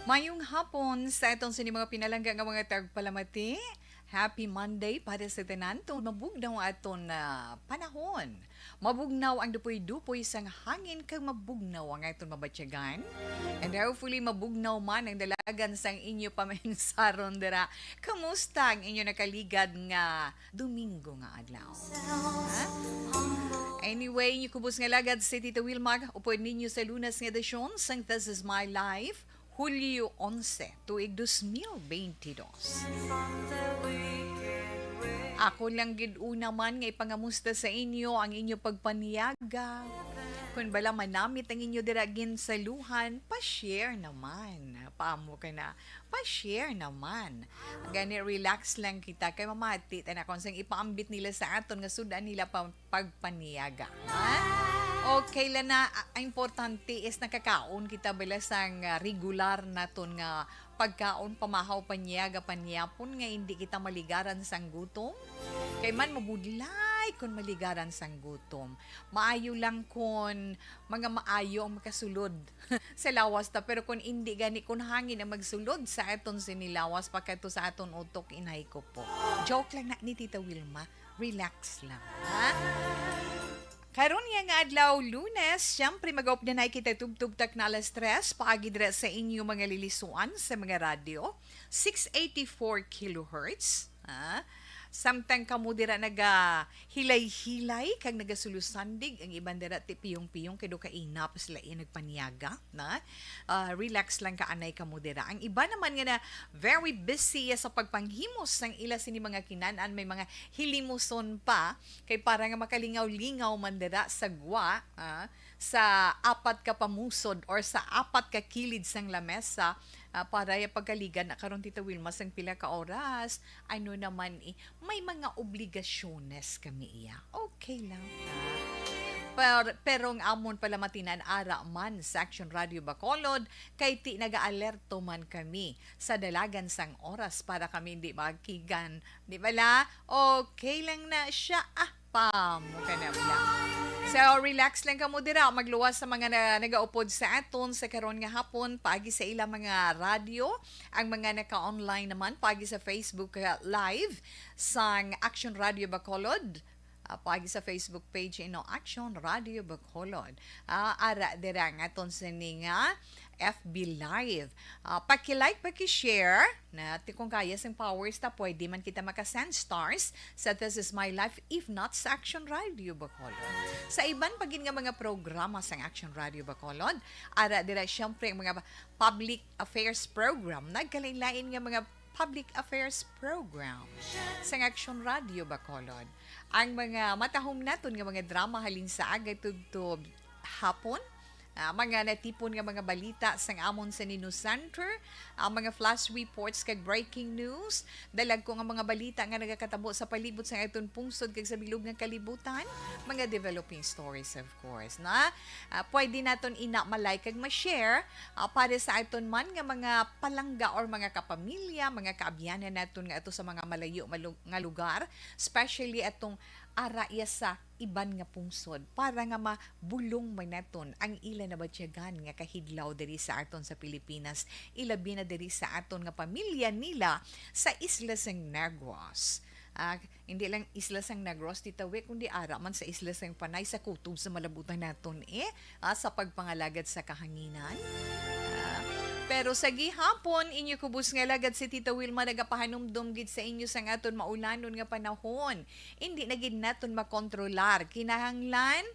Mayong hapon sa itong sini mga pinalangga nga mga tagpalamati. Happy Monday para sa tanan. Mabugnaw aton na panahon. Mabugnaw ang dupoy-dupoy sang hangin kag mabugnaw ang aton mabatyagan. And hopefully mabugnaw man ang dalagan sang inyo pamensaron dira. Kamusta ang inyo nakaligad nga Domingo nga adlaw? Ha? Anyway, inyo kubos nga lagad si Tita Wilmag. Upod ninyo sa lunas nga edisyon sang This Is My Life. Hulyo 11, tuig 2022. Ako lang gid una man nga ipangamusta sa inyo ang inyo pagpaniyaga. Kung bala manamit ang inyo diragin sa luhan, pa-share naman. Paamo ka na, pa-share naman. Gani relax lang kita kay mamati na kung sang ipaambit nila sa aton nga sudan nila pagpaniyaga. Ha? Okay lang na, ang importante is nakakaon kita bala sang regular naton nga pagkaon pamahaw panyaga panyapon nga hindi kita maligaran sang gutom. Kay man mabudlay kon maligaran sang gutom. Maayo lang kon mga maayo ang makasulod sa lawas ta, pero kung hindi gani kun hangin ang magsulod sa aton sinilawas pagkato sa aton utok inay ko po. Joke lang na ni Tita Wilma, relax lang. Ha? Karon nga adlaw Lunes, siyempre mag-updanay kita tubtub-tak na alas 3 paagi dira sa inyo mga lilisuan sa mga radyo. 684 kilohertz. Samtang kamo dira naga hilay-hilay kag nagasulusandig ang iban dira ti piyong-piyong kay do ka inap sila nagpaniyaga na relax lang ka anay kamo dira. Ang iba naman nga na very busy sa pagpanghimos sang ila sini mga kinan-an, may mga hilimuson pa kay para nga makalingaw-lingaw man dira sa gwa sa apat ka pamusod or sa apat ka kilid sang lamesa. Para ya pagkaligan na karon Tita Wilma sang pila ka oras, ano naman may mga obligasyones kami iya. Okay lang. Pero ang amon pala matinan ara man sa Action Radio Bacolod kay ti naga-alerto man kami sa dalagan sang oras para kami hindi magkigan. Di ba la? Okay lang na siya. Pamo ka na lang. So, relax lang ka mo dira. Magluwas sa mga nagaupod sa aton sa karon nga hapon, pagi sa ilang mga radio, ang mga naka-online naman, pagi sa Facebook Live, sang Action Radio Bacolod, pagi sa Facebook page Action Radio Bacolod. Ara dira nga aton sa nga FB Live. Paki-like, paki-share na kung kaya sang powers ta pwede man kita maka-send stars sa This Is My Life if not sa Action Radio Bacolod. Sa iban pagin nga mga programa sang Action Radio Bacolod, ara dira syempre ang mga public affairs program, nagkalain-lain nga mga public affairs program sa Action Radio Bacolod. Ang mga matahom naton nga mga drama halin sa agay tugtub hapon, mga natipon nga mga balita sang amon sa News Center, mga flash reports kag breaking news, dalag ko nga mga balita nga nagakatabo sa palibot sa aton pungsod kag sa bilog nga kalibutan, mga developing stories of course na pwede naton ina-malay kag ma-share para sa aton man nga mga palangga or mga kapamilya, mga kaabyanan naton nga ato sa mga malayo nga lugar, especially atong araya sa iban nga pungsod para nga mabulong man naton ang ila na batyagan nga kahidlaw diri sa aton sa Pilipinas, ilabi na diri sa aton nga pamilya nila sa Isla San Negros. Hindi lang Isla San Negros titawi kundi ara man sa Isla San Panay sa kutob sa malabutan naton sa pagpangalagad sa kahanginan. Pero sa gihapon, inyo kubos nga lagad si Tita Wilma nagapahanumdum gid sa inyo sa aton maulanon nga panahon. Hindi na gid naton makontrolar. Kinahanglan,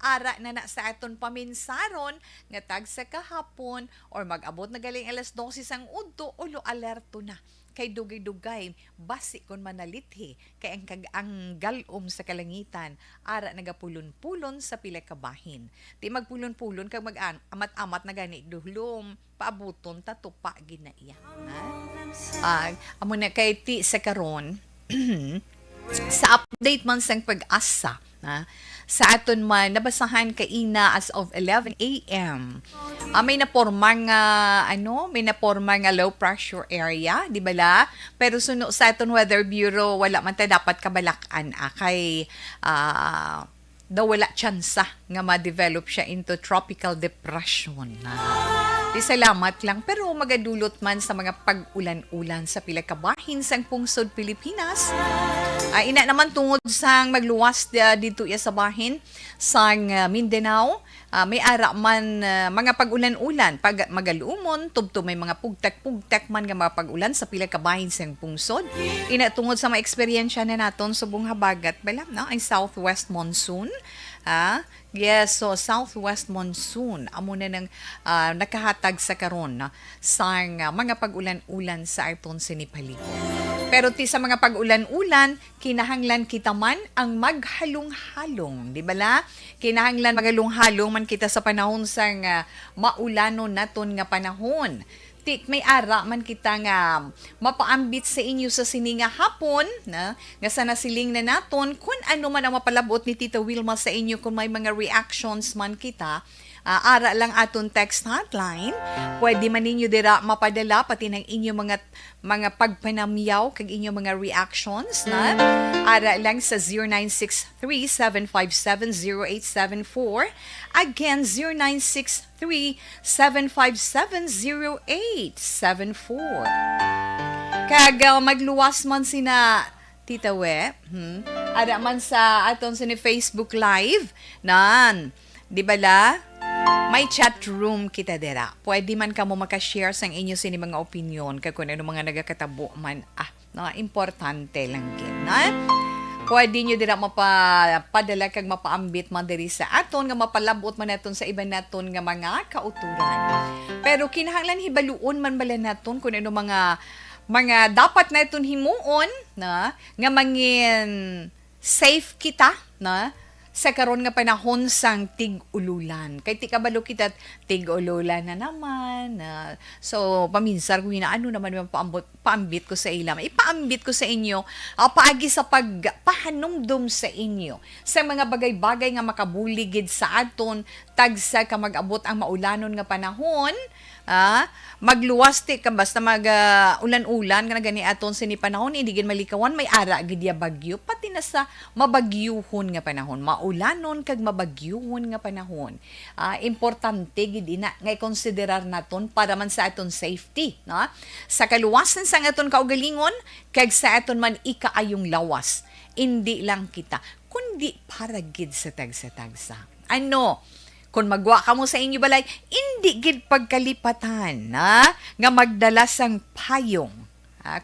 ara na sa aton paminsaron nga tag sa kahapon or mag-abot na galing alas 12 sang udto ulo alerto na. Kay dugay-dugay, basi kon manalithi, kay ang galom sa kalangitan, ara nagapulon-pulon sa pila ka bahin. Di magpulon-pulon kag mag-amat-amat na gani duhlom, paabuton tatupa ginaiya. Amo na kay ti sa karon, sa update man sang pag-asa, sa aton man nabasahan kaina as of 11 a.m. May napormang low pressure area, di bala? Pero suno sa aton Weather Bureau wala man ta dapat kabalakan kay daw wala tsansa nga ma-develop siya into tropical depression. Di salamat lang, pero magadulot man sa mga pag-ulan-ulan sa pila ka bahin sang pungsod Pilipinas. Ina naman tungod sang magluwas dito sa bahin sang Mindanao. May ara man mga pag-ulan-ulan, pag magalumon, tubto may mga pugtak-pugtak man nga mga pag-ulan sa pila ka bahin sang pungsod. Ina tungod sa mga eksperyensya na naton sa buong habagat, bala na ang southwest monsoon. Yes, so southwest monsoon amo na nang nakahatag sa karon sang mga pag-ulan-ulan sa aton sinipalibot. Pero ti sa mga pag-ulan-ulan, kinahanglan kita man ang maghalong-halong, di ba la? Kinahanglan maghalong-halong man kita sa panahon sang maulanon naton nga panahon. May ara man kita nga mapaambit sa inyo sa sininga hapon nga sa nasiling na naton kung ano man ang mapalabot ni Tita Wilma sa inyo kung may mga reactions man kita. Ara lang aton text hotline. Pwede man ninyo dira mapadala pati ng inyo mga pagpanamyaw kag inyo mga reactions na ara lang sa 0963-757-0874. Again, 0963-757-0874. Kag magluwas man sina Tita We, ara man sa aton sa ni Facebook Live nan, di ba la? May chat room kita dira. Pwede man kamo maka-share sang inyo sini mga opinion kag kung ano mga nagakatabo man. Importante lang gid, na? Pwede nyo dira mapadala kag mapaambit man diri sa aton nga mapalabot man naton sa iba naton nga mga kauturan. Pero kinahanglan hibaluon man bala naton kung ano mga dapat naton himuon na nga mangin safe kita na sa karon nga panahon sang tig-ululan. Kay ti kabalo kita tig-ululan na naman. So paminsar ko ano naman yung paambit ko sa ilam. Ipaambit ko sa inyo paagi sa pagpahanumdum sa inyo sa mga bagay-bagay nga makabuligid sa aton tagsa ka mag-abot ang maulanon nga panahon. Magluwas ti ka basta ulan-ulan nga gani aton sini panahon hindi gid malikawan may ara gid ya bagyo pati na sa mabagyuhon nga panahon maulanon kag mabagyuhon nga panahon importante gid ina nga konsiderar naton para man sa aton safety sa kaluwasan sa aton kaugalingon kag sa aton man ikaayong lawas hindi lang kita kundi para gid sa tagsa-tagsa kung magwa ka mo sa inyo balay, hindi gid pagkalipatan nga magdala sang payong.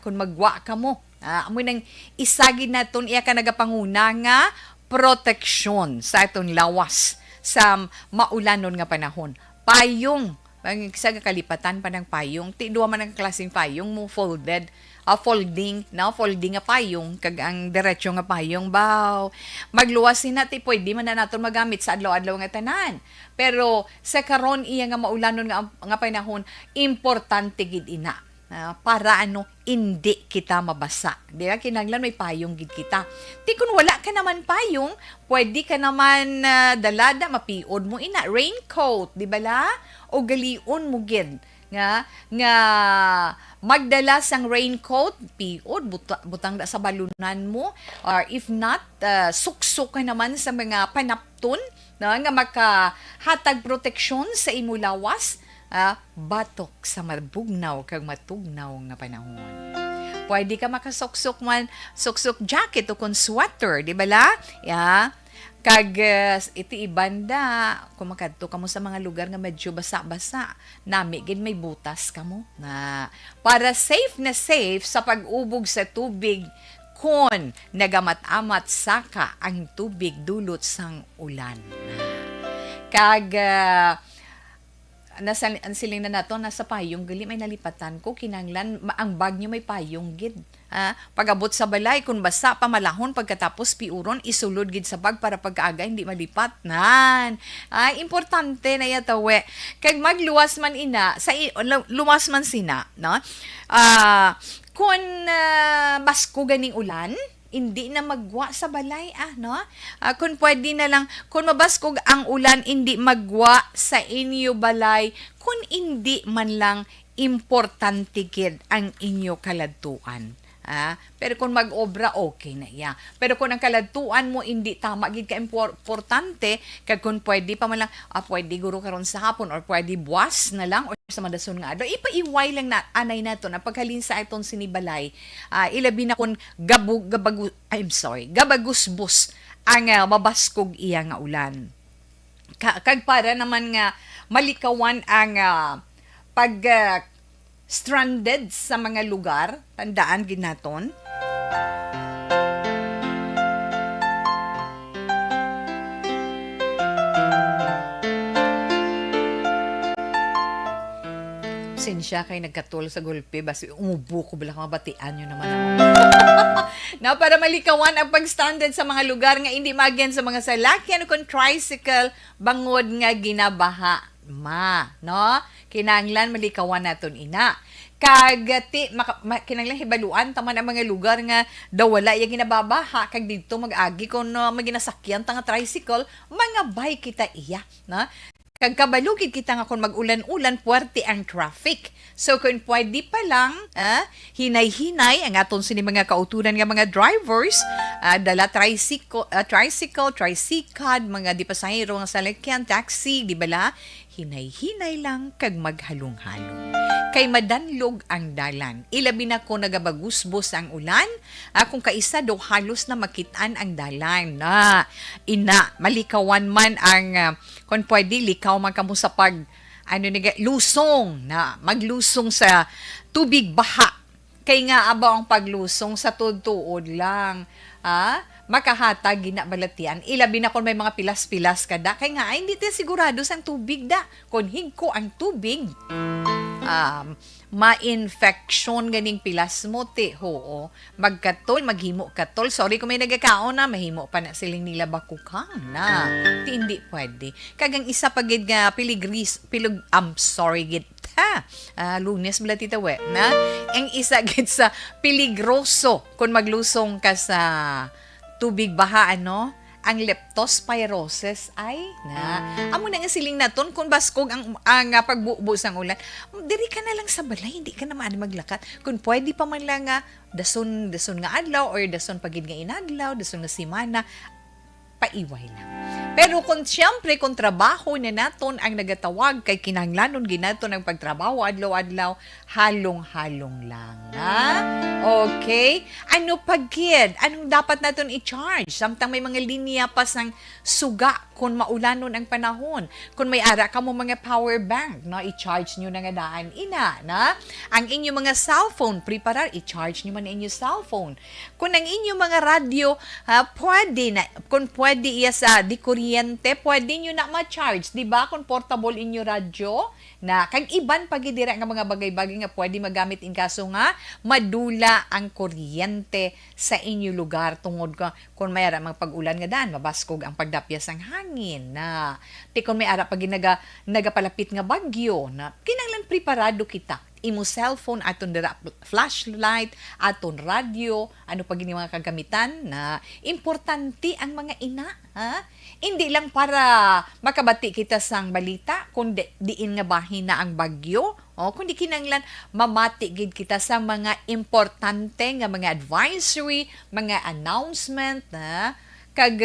Kung magwa ka mo, amoy nang isagid naton iya ka nagapanguna nga proteksyon sa aton lawas sa maulanon nga panahon. Payong, sa kalipatan pa ng payong, duwa man ang klaseng payong mo folding nga payong kag ang diretso nga payong magluwasin natin pwede man na naton magamit sa adlaw-adlaw nga tanan pero sa karon iya nga maulanon nga panahon importante gid ina para hindi kita mabasa di ba kinahanglan may payong gid kita kung wala ka naman payong pwede ka naman dalada mapiod mo ina raincoat di ba la o galion mo gid nga magdala sang raincoat, piod, butang da sa balunan mo, or if not, suksok ka naman sa mga panapton nga makahatag proteksyon sa imo lawas, batok sa mabugnaw kag matugnaw nga panahon. Pwede ka makasuksok man, suksok jacket o kung sweater, di ba la? Kag iti ibanda, kung makadto ka mo sa mga lugar nga medyo basa-basa, namigin may butas ka mo na para safe na safe sa pag-ubog sa tubig kung nagamat-amat saka ang tubig dulot sang ulan. Kag ang siling na nato nasa payong gali may nalipatan ko kinanglan ang bag nyo may payong gid pag-abot sa balay kung basa pamalahon pagkatapos piuron isulod gid sa bag para pagkaaga hindi malipat importante na yatawe kag magluwas man ina sa luwas man sina kung basko ganing ulan hindi na magwa sa balay kung pwede na lang kung mabaskog ang ulan hindi magwa sa inyo balay kung hindi man lang importante gid ang inyo kaladtuan Pero kung mag-obra, okay na iya. Pero kung ang kaladtuan mo hindi tama gid ka importante, kag kung pwede pa man lang, pwede guro karon sa hapon or pwede buwas na lang or sa madason nga adlaw, ipaiway lang na anay nato na paghalin sa iton sinibalay, ilabi na kung gabagusbus ang mabaskog iya nga ulan. Kag para naman nga malikawan ang pag stranded sa mga lugar, tandaan ginaton. Sinsya kay nagkatul sa gulpi, basi umubo ko bala mabatian nyo naman ako. Na para malikawan ang pag-standard sa mga lugar nga hindi magyan sa mga salakyan kung tricycle bangod nga ginabaha no? Kinanglan malikawan naton ina. Kagati kinanglan hibaluan taman ang mga lugar nga daw wala yung ginababaha kag dito mag-agi kon maginasakyan ta nga tricycle mga bike kita iya na kag kabalugid kita nga kung mag-ulan-ulan, puwerte ang traffic. So kung pwede pa lang, hinay-hinay ang aton sini mga kauturan nga mga drivers, dala tricycle, tricycad, mga di pasahero nga salakyan, taxi, di bala? Hinay-hinay lang kag maghalong-halong. Kay madanlog ang dalan. Ilabi na ko nagabagusbos ang ulan, kung kaisa do halos na makitaan ang dalan na malikawan man ang kung pwede likaw man kamo sa pag lusong na maglusong sa tubig baha. Kay nga abaw ang paglusong sa tuod-tuod lang. Makahatag ginabalatian. Ilabi na kung may mga pilas-pilas ka da. Kay nga hindi tayo sigurado sa tubig da. Kung higko ang tubig, ma-infection ganing pilas mo ti magkatol, maghimo katol. Sorry kung may nagakaon na mahimo pa na siling nila bakukang na. Ti hindi pwede. Kagang isa pagid nga gid Lunes bala tita we na ang isa gid sa peligroso kung maglusong ka sa tubig baha ang leptospirosis ay amo na nga siling naton kung baskog ang pagbuubos ng ulan, diri ka na lang sa balay, hindi ka na maglakat. Kung pwede pa man lang dason nga adlaw or dason pagid nga inadlaw, dason nga simana, paiway lang. Pero kung siyempre, kung trabaho na naton ang nagatawag kay kinahanglanon ginaton ang pagtrabaho adlaw-adlaw, halong-halong lang. Okay? Ano pagkid? Anong dapat naton i-charge? Samtang may mga linya pa sang suga kung maulanon ang panahon. Kung may ara ka mo mga power bank, i-charge nyo na nga daan ang inyong mga cellphone, preparar, i-charge nyo man ang inyong cellphone. Kung ang inyong mga radio, pwede na, kung pwede iya sa di kuryente, pwede nyo na ma-charge, di ba? Kung portable inyo radyo, kag iban pagidira nga mga bagay-bagay nga pwede magamit in kaso nga madula ang kuryente sa inyo lugar tungod ka kung may ara mga pag-ulan nga daan, mabaskog ang pagdapyas ng hangin kung may ara pag nagapalapit nga bagyo kinahanglan preparado kita. Imo cellphone, aton dira flashlight, aton radio, ano pa gini mga kagamitan importante ang mga ina, Hindi lang para makabati kita sang balita, kundi diin nga bahin na ang bagyo, kundi kinanglan mamati gid kita sa mga importante nga mga advisory, mga announcement kag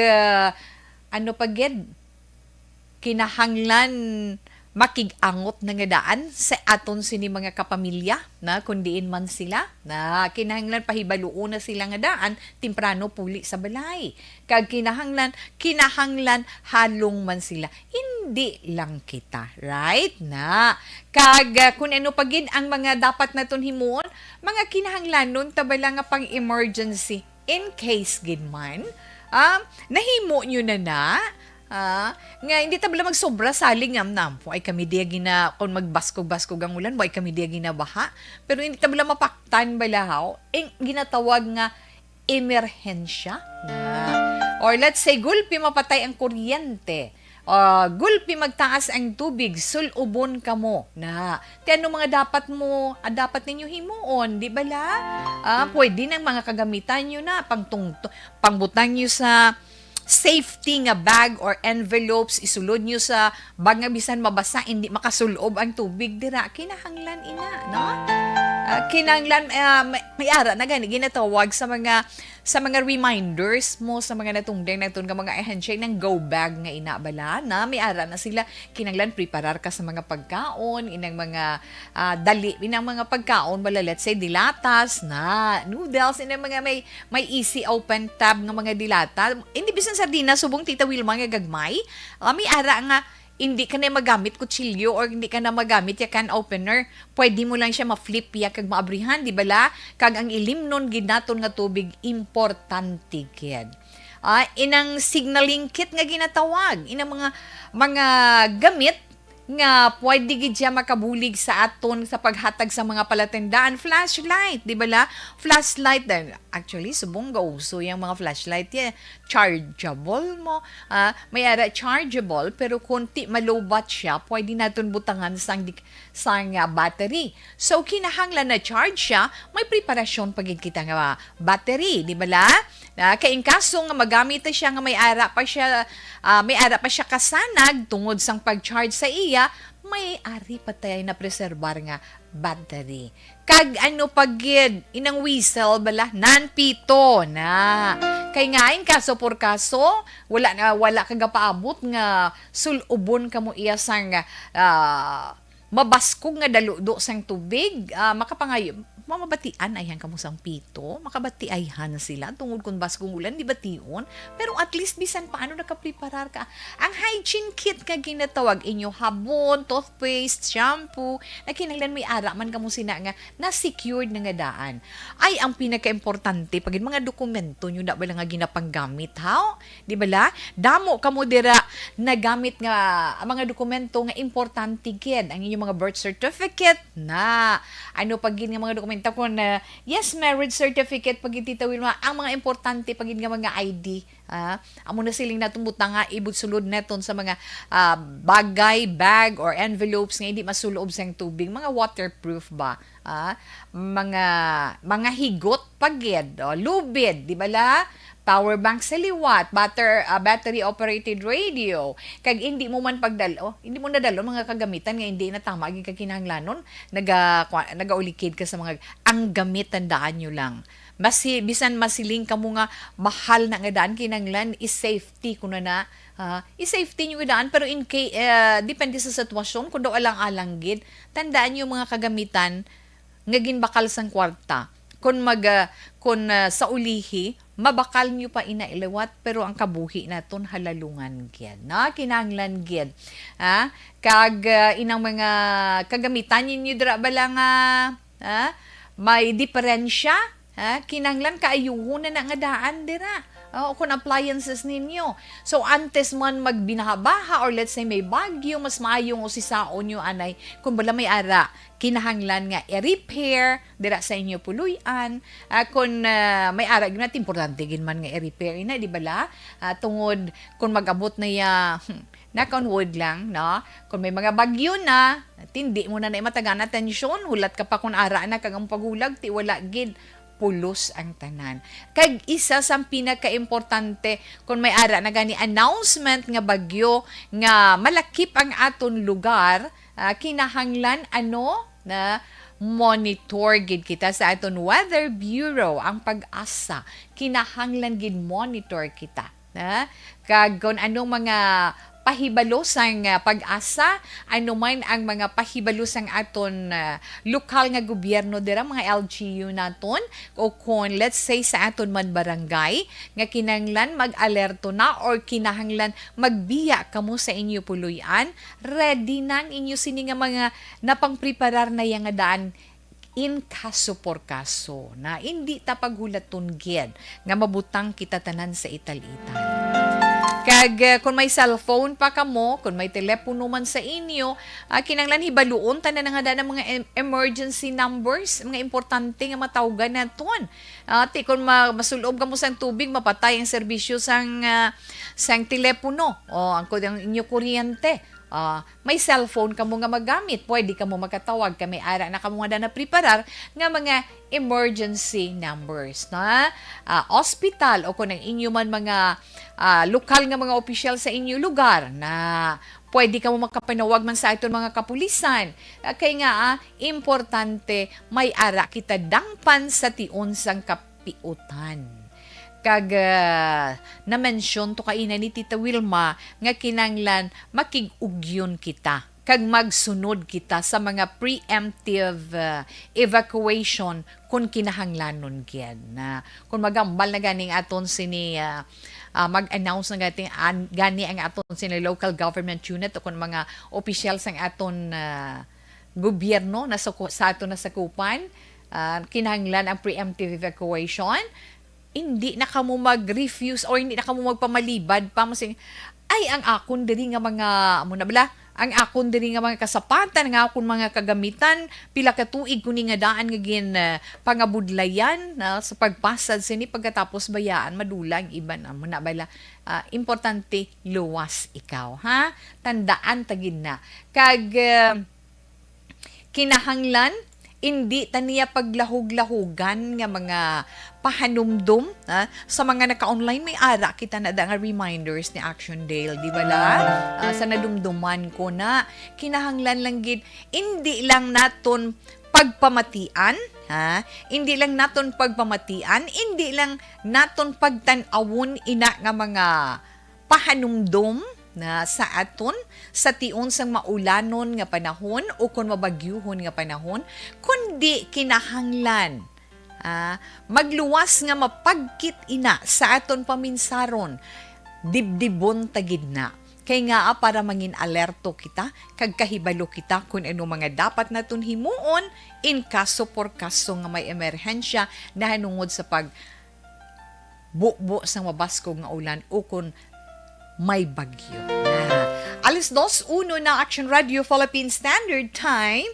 ano pa gid kinahanglan makig-angot na nga daan sa aton sini mga kapamilya kundiin man sila kinahanglan pahibaluon na sila nga daan temprano puli sa balay kag kinahanglan halong man sila hindi lang kita right kag kun ano pagid ang mga dapat naton himuon mga kinahanglanon tabala nga pang emergency in case gid man nahimo nyo nga hindi tabla magsobra saling po ay kami diya kung magbaskog-baskog ang ulan, ay kami diya ginabaha. Pero hindi tabla mapaktan balahaw, ginatawag nga emerhensya. Or let's say, gulpi mapatay ang kuryente. Gulpi magtaas ang tubig, sulubon ka mo. Ano mga dapat ninyo himuon, di bala? Pwede ng mga kagamitan nyo pangbutang nyo sa safety nga bag or envelopes isulod nyo sa bag nga bisan mabasa hindi makasulob ang tubig dira kinahanglan Kinanglan may ara na gani ginatawag sa mga reminders mo sa mga natungdang naton nga mga ehensya ng go bag nga inabala na may ara na sila kinanglan preparar ka sa mga pagkaon inang mga dali inang mga pagkaon wala let's say dilatas na noodles inang mga may easy open tab nga mga dilata hindi bisan sardinas subong Tita Wilma nga gagmay may ara nga hindi ka na magamit kutsilyo or hindi ka na magamit ya can opener, pwede mo lang siya ma-flip ya kag maabrihan, di bala? Kag ang ilim nun ginaton nga tubig, importante gid. Inang signaling kit nga ginatawag, inang mga gamit nga pwede gid siya makabulig sa aton sa paghatag sa mga palatandaan flashlight di ba la flashlight actually subong gauso yung mga flashlight chargeable mo may ara chargeable pero kunti malobat siya pwede naton butangan sang battery so kinahanglan na charge siya may preparasyon pagid kita nga battery di ba la kay in kaso nga magamit siya nga may ara pa siya kasanag tungod sang pag-charge sa iya may ari patay na preserbar nga battery. Kag ano pagid inang whistle bala nanpito na. Kay ngain kaso por kaso wala kagapaabot nga sulubon kamo iya sang mabaskog nga daludo sang tubig makapangayo mamabatian ayhan kamo sang pito makabatiayhan sila tungod kun baskong ulan di bation pero at least bisan paano nakapreparar ka ang hygiene kit nga ginatawag inyo habon toothpaste shampoo na kinahanglan may ara man kamo sina nga na secured na nga daan ay ang pinakaimportante pagin mga dokumento nyo da bala nga ginapanggamit ha di bala damo kamo dira nagamit nga mga dokumento nga importante gid ang inyong mga birth certificate na ano pagin nga mga dokumento ko na yes marriage certificate pag ititawin mo ang mga importante pag nga mga ID amo na siling natong butang nga ibud sulod neton sa mga bagay bag or envelopes nga hindi masulob sang tubig mga waterproof ba mga higot pagid lubid di ba la power bank sa liwat, battery operated radio. Kag hindi mo man pagdalo, hindi mo nadalo mga kagamitan nga hindi na tama gyud kinahanglanon, nagaulikid ka sa mga ang gamit tandaan nyo lang. Bisan masiling ka mo nga mahal na nga daan kinahanglan is safety kuno na i-safety nyo daan pero in case depende sa sitwasyon kung daw alang-alang gid tandaan nyo mga kagamitan nga ginbakal sang kwarta kung sa ulihi mabakal nyo pa inailawat pero ang kabuhi naton halalungan gyud na kinahanglan gyud kag inang mga kagamitan ninyo dira bala nga may diferensya kinahanglan kaayuhon na nga daan dira kung appliances ninyo. So, antes man magbinahabaha or let's say may bagyo, mas maayong o sisaon nyo anay, kung bala may ara, kinahanglan nga i-repair, dira sa inyo puluyan. Kung may ara, yun natin, importante gin man nga i-repair na, di bala? Tungod, kung mag-abot na knock on wood lang, no? Kung may mga bagyo na, tindi mo na matagan atensyon, hulat ka pa kung ara na kagang paghulag, ti wala gid pulos ang tanan. Kag isa sa pinaka-importante kung may ara na gani announcement nga bagyo nga malakip ang aton lugar, kinahanglan na monitor gid kita sa aton Weather Bureau ang pag-asa. Kinahanglan gid monitor kita. Kag kung anong mga pahibalo sang pag-asa, ano man ang mga pahibalo sang aton lokal nga gobyerno dira mga LGU naton o kung let's say sa aton man barangay nga kinahanglan mag-alerto na or kinahanglan magbiya kamo sa inyo puluyan, ready nang inyo sini nga mga napangpreparar na yang nga daan in kaso por kaso na hindi ta paghulaton gyud nga mabutang kita tanan sa ital-ital. Kag kung may cellphone pa kamo, kung may telepono man sa inyo, kinahanglan hibaluon tanan nga daan mga emergency numbers, mga importante nga matawgan naton. Kung masulob kamo sang tubig, mapatay ang serbisyo sang telepono o ang inyo kuryente. May cellphone ka mo nga magamit, pwede ka mo makatawag ka may ara na ka mo nga na preparar nga mga emergency numbers na hospital o kung ang inyo man mga lokal nga mga opisyal sa inyo lugar na pwede ka mo makapanawag man sa aton mga kapulisan. Kay nga, importante may ara kita dangpan sa tion sang kapiutan. Kag na-mention to kaina ni Tita Wilma nga kinanglan makig-ugyon kita kag magsunod kita sa mga preemptive evacuation kung kinahanglanon gyan. Kung magambal na ganing aton sini mag-announce na gani ang aton sini local government unit o kung mga officials ang aton gobyerno na sa aton nasakupan, kinahanglan ang preemptive evacuation, hindi na kamo mag-refuse or hindi na kamo magpamalibad pa masing ay ang akon diri nga mga amo na bala ang akon diri nga mga kasapatan nga akon mga kagamitan pila ka tuig kuni nga daan nga gin pangabudlayan sa pagpasad sini pagkatapos bayaan madulang iban amo na bala. Importante luwas ikaw ha, tandaan tagid na kag kinahanglan hindi taniya paglahug-lahugan nga mga pahanumdum sa mga naka-online may ara kita na nga reminders ni Action Dale di ba la sa nadumduman ko na kinahanglan lang gid hindi lang naton pagpamatian hindi lang naton pagpamatian hindi lang naton pagtan-awon ina nga mga pahanumdum na sa aton sa tion sang maulanon nga panahon o kung mabagyuhon nga panahon kundi kinahanglan magluwas nga mapagkit ina sa aton paminsaron dibdibon tagid na kay nga para mangin alerto kita kag kahibalo kita kung ano mga dapat naton himuon in kaso por kaso nga may emerhensya na hanungod sa pag bukbo sang mabaskog nga ulan o kung may bagyo. Alas 2:01 na Action Radio Philippine Standard Time.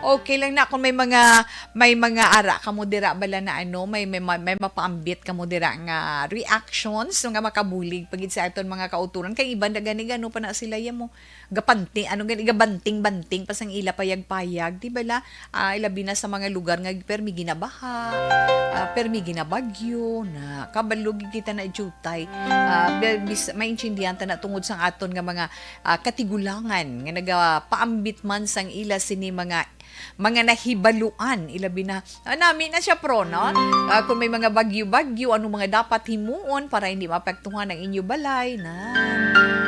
Okay lang na kung may mga ara ka mo dira bala na may mapaambit ka mo dira nga reactions nga makabulig pagid sa aton mga kauturan kay iban gani gano pa na sila mo gapanting gabanting-banting pasang ila payag-payag di bala ilabi na sa mga lugar nga permi ginabaha permi ginabagyo na kabalog kita na jutay maintindihan ta na tungod sang aton nga mga katigulangan nga nagapaambit man sang ila sini mga nahibaluan ilabi na namin na siya no kung may mga bagyo-bagyo ano mga dapat himuon para hindi maapektuhan ang inyo balay na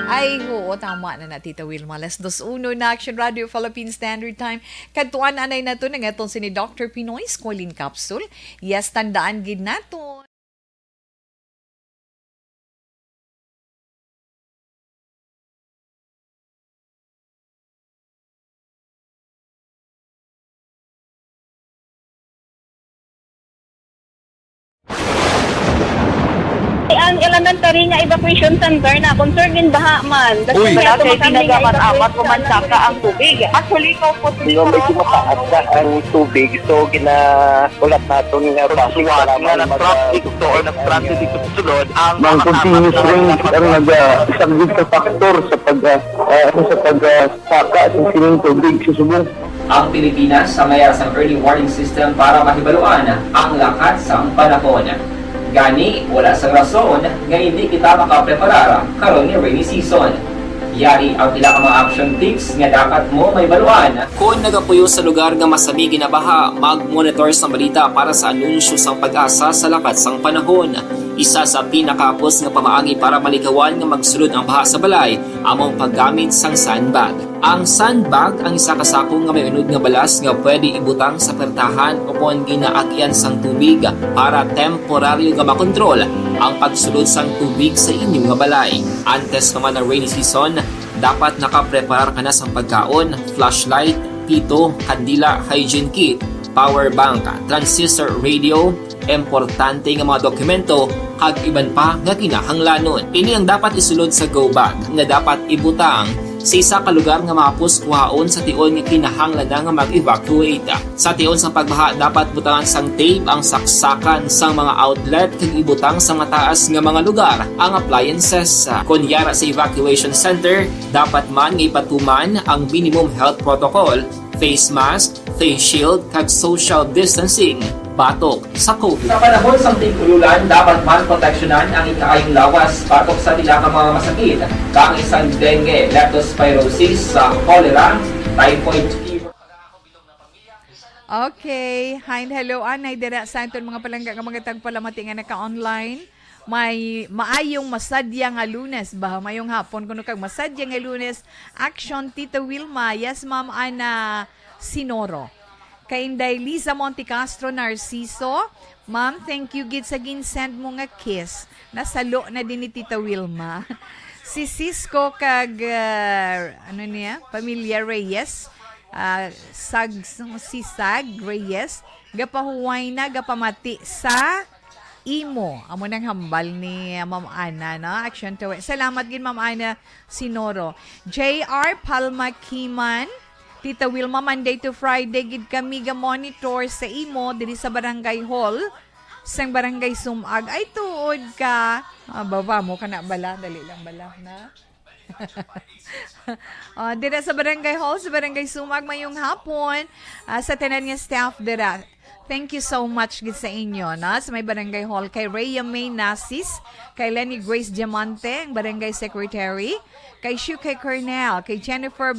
ay oo tama na Tita Wilma. Alas 2:01 na Action Radio Philippine Standard Time kadtuan anay nato nga itong sini Dr. Pinoy Squalene Capsule yes tandaan gid nato. Ang elementary nga evacuation center na concern din baha man. Uy, kasi pinagamat-amat kumansaka ang tubig. Actually, ko po Yung medyo mataas na ang tubig, so ginaulat natin nga Pasuwat nga nag-trap dito or nag-transit dito sa sulod ang mga continuous rain ang nag-isagid sa faktor sa pagsaka sa sining tubig sa subong. Ang Pilipinas sa mayroon sa early warning system para mahibaluan ang lakat sa panahon. Gani, wala sa rason nga hindi kita makapreparar karon ni rainy season. Yari ang pila ka mga action tips nga dapat mo may baluan. Kung nagapuyo sa lugar nga masabi ginabaha, mag-monitor sa balita para sa anunsyo sang pag-asa sa lakat sang panahon. Isa sa pinakapos nga pamaagi para malikawan nga magsulod ang baha sa balay, among paggamit sang sandbag. Ang sandbag ang isa kasakong nga may unod nga balas nga pwede ibutang sa pertahan upon ginaagyan sang tubig para temporaryo nga makontrol ang pagsulod sang tubig sa inyong nga balay. Antes naman ng rainy season, dapat nakapreparar ka na sang pagkaon, flashlight, pito, kandila, hygiene kit, power bank, transistor radio, importante nga mga dokumento kag iban pa nga kinahanglanon. Ini ang dapat isulod sa go bag nga dapat ibutang sa isa ka lugar nga mapus kuhaon sa tion nga kinahanglan nga mag-evacuate. Sa tion sa pagbaha dapat butangan sang tape ang saksakan sang mga outlet kag ibutang sa mataas nga mga lugar ang appliances. Kunyara sa evacuation center, dapat man nga ipatuman ang minimum health protocol, face mask, face shield kag social distancing. batok sa COVID. Sa panahon sa tig-ululan, dapat man proteksyonan ang ikaayong lawas batok sa nila ka mga masakit. Kang isang dengue, leptospirosis, cholera, typhoid fever. Okay. Hi and hello, anay dira sa aton mga palangga nga mga tagpalamati nga naka-online. May maayong masadya nga Lunes ba mayong hapon kuno kag masadya nga Lunes. Action Tita Wilma. Yes, Ma'am Ana Sinoro. Kay Inday Liza Monte Castro Narciso. Ma'am, thank you gid sa ginsend mo nga kiss. Nasalo na din ni Tita Wilma. Si Cisco kag ano niya? Pamilya Reyes. Si Sag Reyes gapahuway na gapamati sa imo amo nang hambal ni Ma'am Ana na action to. Salamat gid Ma'am Ana Sinoro. JR Palma Kiman, Tita Wilma, Monday to Friday gid kami ga monitor sa imo diri sa Barangay Hall sang Barangay Sumag. Ay tuod ka baba mo kana bala dali lang bala na. Dira sa Barangay Hall, sa Barangay Sumag, mayong hapon sa tanan nga staff dira. Thank you so much gid sa inyo na sa may Barangay Hall kay Rhea May Nasis, kay Lenny Grace Diamante, ang Barangay Secretary, kay Shuke Cornell, kay Jennifer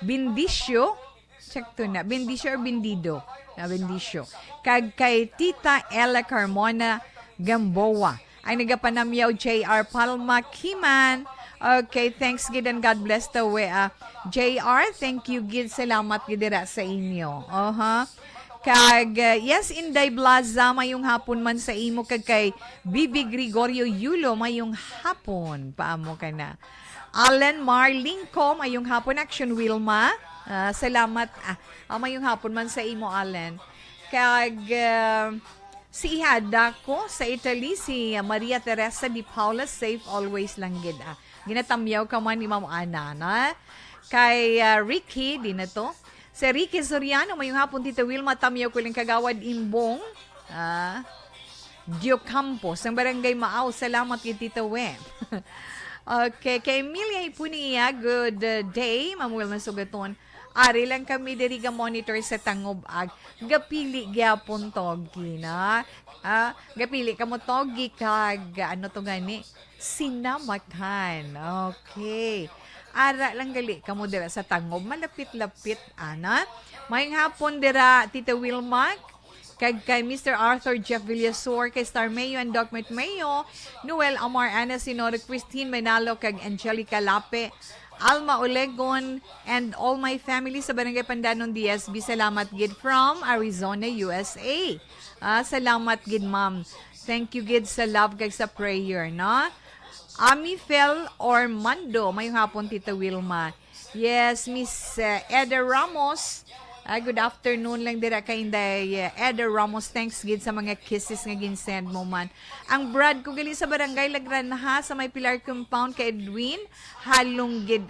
Bindicio, check to na, Bindicio or Bindido? Bindicio. Kag kay Tita Ella Carmona Gamboa. Ay nagapanamyaw JR Palma Kiman. Okay, thanks gid and God bless the way. JR, thank you gid, salamat gid dira sa inyo. Kag yes, Inday Blaza, mayong hapon man sa imo kag kay Bibi Gregorio Yulo, mayong hapon paamo ka na. Alan Marlingko, mayong hapon. Action Wilma, salamat. Mayong hapon man sa imo Alan. Kag si ihada ko sa Italy, si Maria Teresa Di Paula, safe always lang gid. Ginatamyaw ka man ni Ma'am Ana na. Kay Ricky, di na to. Si Ricky Soriano, mayong hapon Tita Wilma, tamyaw ko lang kagawad Imbong. Dio Campos, ang Barangay Maaw. Salamat kay Tita Web. Okay, kay Emilia Ipuniya, good day. Ma'am Wilma Sugaton. Ari lang kami diri ga monitor sa Tangob Ag. Gapili gyapon togi na. Gapili ka mo togi kag ano to gani? Sinamakan. Okay. Ara lang gali ka mo dira sa Tangob, malapit-lapit ana. Mayong hapon dira Tita Wilma kag kay Mr. Arthur Jeff Villasor, kay Star Mayo and Doc Mayo, Noel Amar, Ana Sinoro, Christine Manalo kag Angelica Lape, Alma Olegon, and all my family sa Barangay Pandanon DSB. Salamat gid from Arizona, USA. Salamat gid ma'am. Thank you gid sa love kag sa prayer, no? Ami Fel Ormando, mayong hapon Tita Wilma. Yes, Miss Eda Ramos. Good afternoon lang dira kay Inday Eda Ramos. Thanks gid sa mga kisses nga ginsend mo man. Ang Brad ko gali sa Barangay Lagranha sa may Pilar Compound kay Edwin halong gid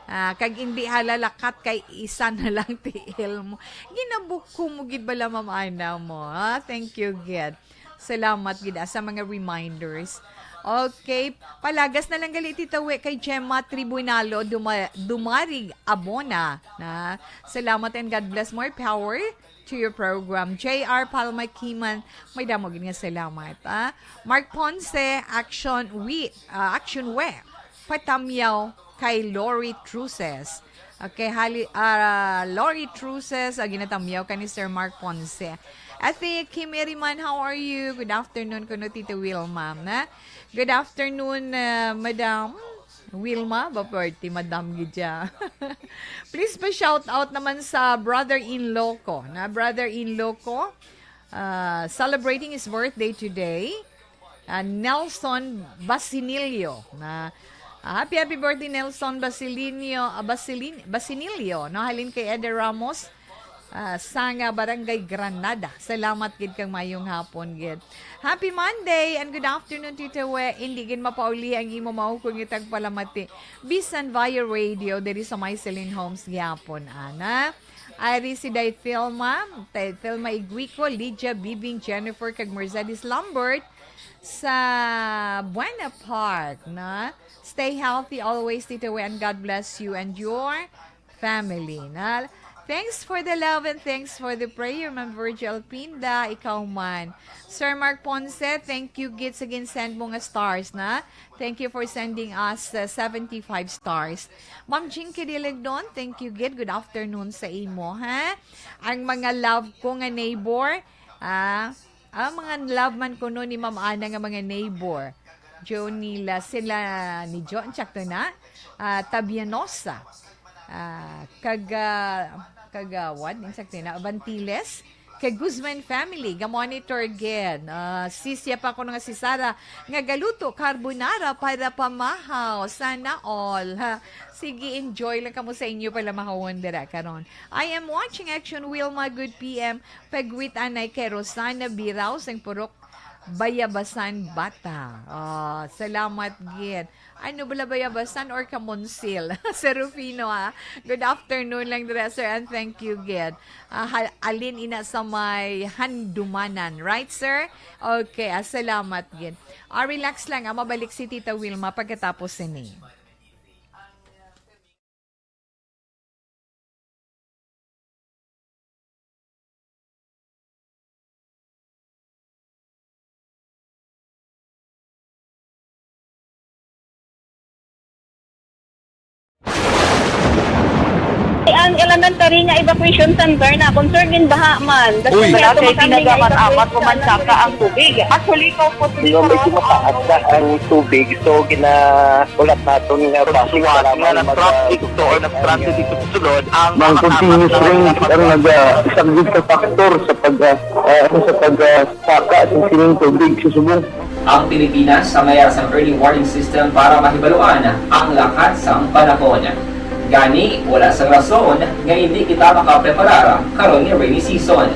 kag hindi halalakat kay isa na lang tiil mo. Ginabuko mo gid bala Ma'am Ana mo. Thank you gid. Salamat gid sa mga reminders. Okay, palagas na lang gali Tita We kay Gemma Tribunalo Dumarig Abona na. Salamat and God bless, more power to your program. JR Palma Kiman, may damo gid nga salamat. Mark Ponce, Action We, patamyaw kay Lori Truces. Okay, Lori Truces, ginatamyaw ka ni Sir Mark Ponce. Ate Kim Eriman, how are you? Good afternoon kuno Tita Wilma, na. Good afternoon, Madam Wilma. Baperti, Madam Gidya. Please pa-shout out naman sa brother-in-law ko. Na brother-in-law ko, celebrating his birthday today. Nelson Basinilio. Na happy birthday Nelson Basinilio. No, halin kay Eder Ramos. Sanga Barangay Granada. Salamat gid kang mayong hapon gid. Happy Monday and good afternoon Tita We. Hindi gid mapauli ang imo mao kung itag palamati. Bisan via radio diri sa Myceline Homes gyapon ana. Ari si Day Thelma Iguico, Lydia Bibing, Jennifer kag Mercedes Lambert sa Buena Park na. Stay healthy always Tita We and God bless you and your family na. Thanks for the love and thanks for the prayer, Ma'am Virgil Pinda. Ikaw man. Sir Mark Ponce, thank you. Gits again, send mo nga stars na. Thank you for sending us 75 stars. Ma'am Jinky Dilegdon, thank you, Git. Good afternoon sa imo, ha? Ang mga love ko nga neighbor, ang mga love man ko no ni Ma'am Ana nga mga neighbor. Jonila, sila ni John, tsakto na. Tabianosa. Kagawad, insakto na. Abantiles. Kay Guzman family, ga-monitor again. Sisya pa ko nga si Sara, nga galuto, carbonara para pamahaw. Sana all. Ha? Sige, enjoy lang kamo sa inyo pala mahawon dira karon. I am watching Action Wilma, good PM. Pagwit anay kay Rosana Biraw, sang purok Bayabasan Bata. Salamat, Gid. Ano bala Bayabasan or Kamonsil? Sir Rufino, ha? Good afternoon lang, sir, and thank you, Gid. Alin ina sa may handumanan. Right, sir? Okay, salamat, Gid. Relax lang, mabalik si Tita Wilma pagkatapos ini. Ang elementary nga evacuation center na concerned din baha man. Uy, kaya kasi tumakami nga pinagamat-amat evacuation kumansaka ang tubig. Actually, ikaw po Medyo mataas na ang tubig. So, ulat natin nga Pagsuwat nga ng traffic to or nag-transit dito sa sulod, ang Mang continuous rain ang isang good sa factor sa pagsaka ng sining tubig sa subong. Ang Pilipinas sa mayas ang early warning system para mahibaluan ang lakas ng panahon. Gani, wala sa rason nga hindi kita makapreparar karon ni rainy season.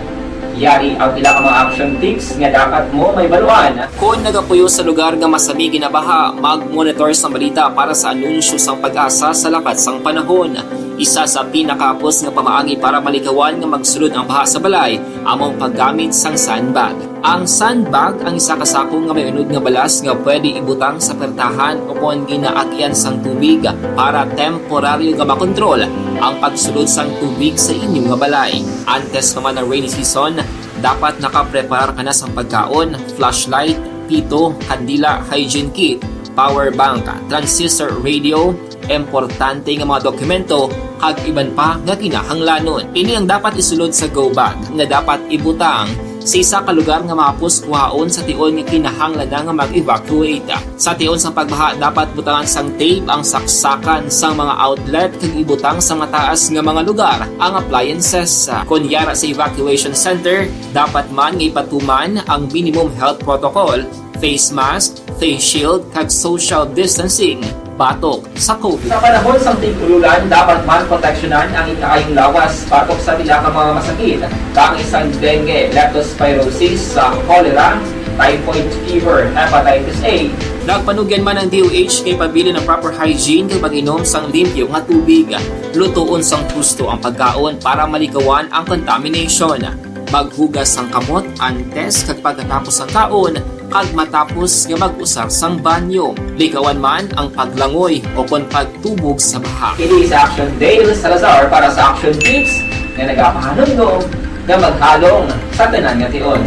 Yari ang ilang mga action tips nga dapat mo may baluan. Kung nagapuyo sa lugar nga masabi ginabaha, mag-monitor sa balita para sa anunsyo sang pag-asa sa lakat sang panahon. Isa sa pinakapos nga pamaagi para malikawan nga magsulod ang baha sa balay, among paggamit sang sandbag. Ang sandbag ang isa ka sako nga may unod nga balas nga pwede ibutang sa pertahan o kung ginaagyan sang tubig para temporaryo nga makontrol ang pagsulod sang tubig sa inyong nga balay. Antes naman ng rainy season, dapat nakapreparar ka na sa pagkaon, flashlight, pito, kandila, hygiene kit, power bank, transistor radio, importante nga mga dokumento, kag iban pa nga kinahanglanon. Ini ang dapat isulod sa go bag nga dapat ibutang sa isa ka lugar nga mapus kuhaon sa tion nga kinahanglan nga mag-evacuate. Sa tion sa pagbaha, dapat butangan sang tape ang saksakan sa mga outlet kag ibutang sa mataas nga mga lugar ang appliances. Kunyara sa evacuation center, dapat man nga ipatuman ang minimum health protocol, face mask, face shield kag social distancing batok sa COVID. Sa panahon sa tig-ululan, dapat man proteksyonan ang ikaayong lawas batok sa bilang mga masakit. Kang isang dengue, leptospirosis, cholera, typhoid fever, hepatitis A. Nagpanugyan man ang DOH kay pabili ng proper hygiene kay pag-inom sang limpyo nga tubig. Lutuon sang gusto ang pagkaon para malikawan ang contamination. Maghugas sang kamot antes kag pagkatapos ang kaon kag matapos nga mag-usar sang banyo. Likawan man ang paglangoy o kon pagtubog sa baha. Kini sa Action Dale Salazar para sa Action Tips nga nagapahanungdong nga maghalong sa tanan nga tion.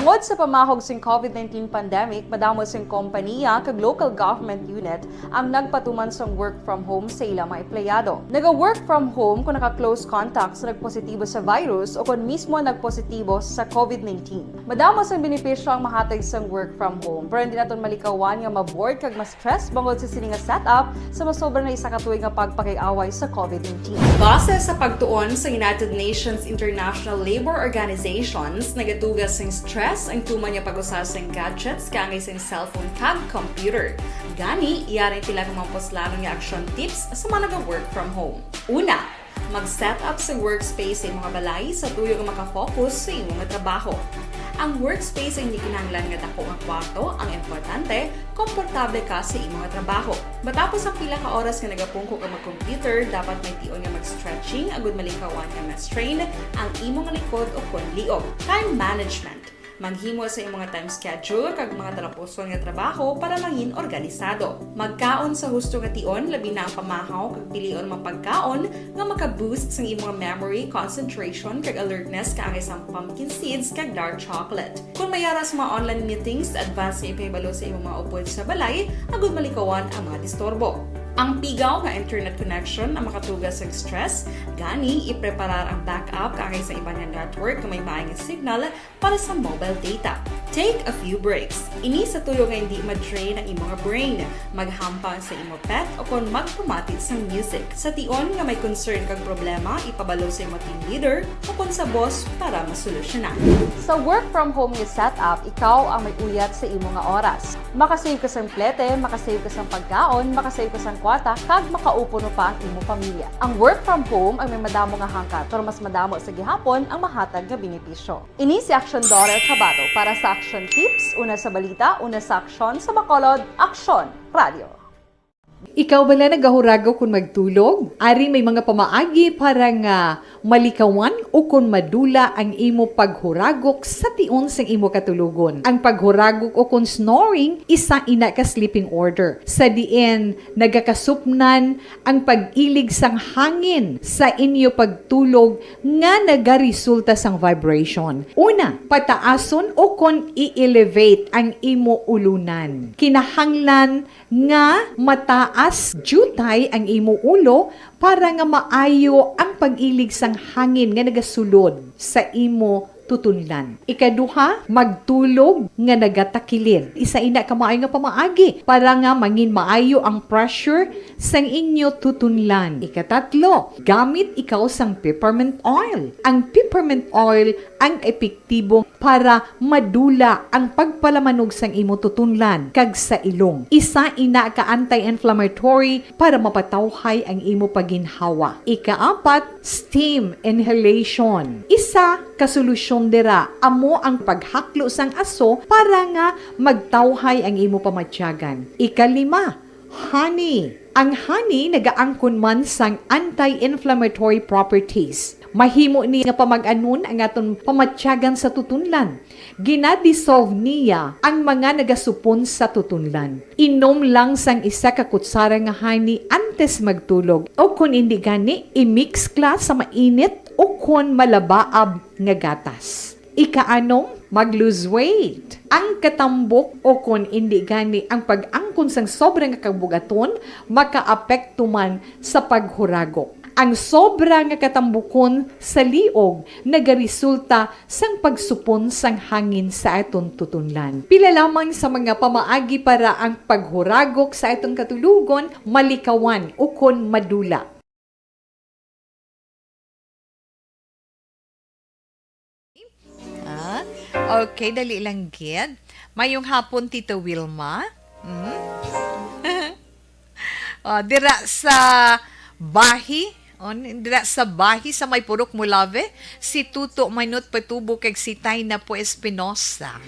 Tungod sa pamahog sing COVID-19 pandemic, madamo sing kompanya kag local government unit ang nagpatuman sang work from home sa ilang mga empleyado. Naga-work from home kung naka-close contact sa nagpositibo sa virus o kung mismo nagpositibo sa COVID-19. Madamo sang benepisyo ang mahatag sang work from home, pero hindi naton malikawan nga ma-bored kag ma-stress bangod sa sini nga setup sa masobra na isa ka tuig nga pagpakay-away sa COVID-19. Base sa pagtuon sa United Nations International Labour Organizations, nagatugas sang stress ang tuman niya pag-usar sa gadgets kangay sa cellphone kag computer. Gani, iyarin tila ng mga poslanong nga action tips sa mga nag-work from home. Una, mag-set up sa workspace sa mga balay sa tuyo nga makafocus sa imong trabaho. Ang workspace ay hindi kinahanglan nga dako nga kwarto, ang importante, komportable ka sa imong trabaho. Matapos ang pila ka oras nga nagapungko ka mag-computer, dapat may tion nga mag-stretching agud malikawan nga ma-strain ang imong likod o kon liog. Time management. Maghimo sa imong time schedule kag mga tarapuson nga trabaho para mangin organisado. Magkaon sa husto nga tion, labi na ang pamahaw kag pilion mapagkaon nga maka-boost sa imong memory, concentration kag alertness kaangay sa pumpkin seeds kag dark chocolate. Kung mayara sa mga online meetings, advance nga ipahibalo sa imong mga upod sa balay, agud malikawan ang mga disturbo. Ang pigaw nga internet connection ang makatugas sa stress, gani ipreparar ang backup kaangay sa ibang nga network nga may maayong signal para sa mobile data. Take a few breaks. Ini sa tuyo nga hindi ma-drain ang imong brain, maghampang sa imong pet o kung magpamati sa music. Sa tion nga may concern kag problema, ipabalo sa imong team leader o kung sa boss para masolusyonan. Sa work from home nga setup, ikaw ang may uyat sa imong nga oras. Makasave ka sa plete, makasave ka sa pagkaon, makasave ka sa kwata, kag makaupo no pa ang imong pamilya. Ang work from home ay may madamo nga hangkat, pero mas madamo sa gihapon ang mahatag nga benepisyo. Ini si Action Daughter Cabato para sa Action Tips, una sa balita, una sa aksyon sa Bacolod, Action Radio. Ikaw bala nagahurago kung magtulog? Ari may mga pamaagi para nga malikawan o kung madula ang imo paghuragok sa tion sang imo katulugon. Ang paghuragok o kung snoring, isa ina ka sleeping order. Sa diin, nagakasupnan ang pag-ilig sang hangin sa inyo pagtulog nga nagaresulta sang vibration. Una, pataason o kung i-elevate ang imo ulunan. Kinahanglan nga mataas jutay ang imo ulo para nga maayo ang pag-ilig sang hangin nga nagasulod sa imo tutunlan. Ikaduha, magtulog nga nagatakilid. Isa ina ka maayo nga pamaagi para nga mangin maayo ang pressure sang inyo tutunlan. Ikatatlo, gamit ikaw sang peppermint oil. Ang peppermint oil ang epektibo para madula ang pagpalamanog sang imo tutunlan kag sa ilong. Isa ina ka anti-inflammatory para mapatawhay ang imo paginhawa. Ikaapat, steam inhalation. Isa ka solusyon dira amo ang paghaklo sang aso para nga magtawhay ang imo pamatyagan. Ikalima, honey. Ang honey nagaangkon man sang anti-inflammatory properties. Mahimo ni nga pamag-anon ang aton pamatyagan sa tutunlan. Ginadissolve niya ang mga nagasupon sa tutunlan. Inom lang sang isa ka kutsara nga honey antes magtulog. O kung hindi gani, i-mix class sa mainit o kung malabaab nga gatas. Ikaanom, mag-lose weight. Ang katambok o kung hindi gani ang pag-angkon sang sobrang kabugaton, makaapekto man sa paghuragok. Ang sobra nga katambukon sa liog nagaresulta sang pagsupon sang hangin sa aton tutunlan. Pila lamang sa mga pamaagi para ang paghuragok sa aton katulugon malikawan o kon madula. Okay, dali lang gid. Mayong hapon, Tita Wilma. Dira sa bahi, dira sa bahi sa may purok Mulave, si Tuto Manot Patubo kag si Tayna Po Espinosa.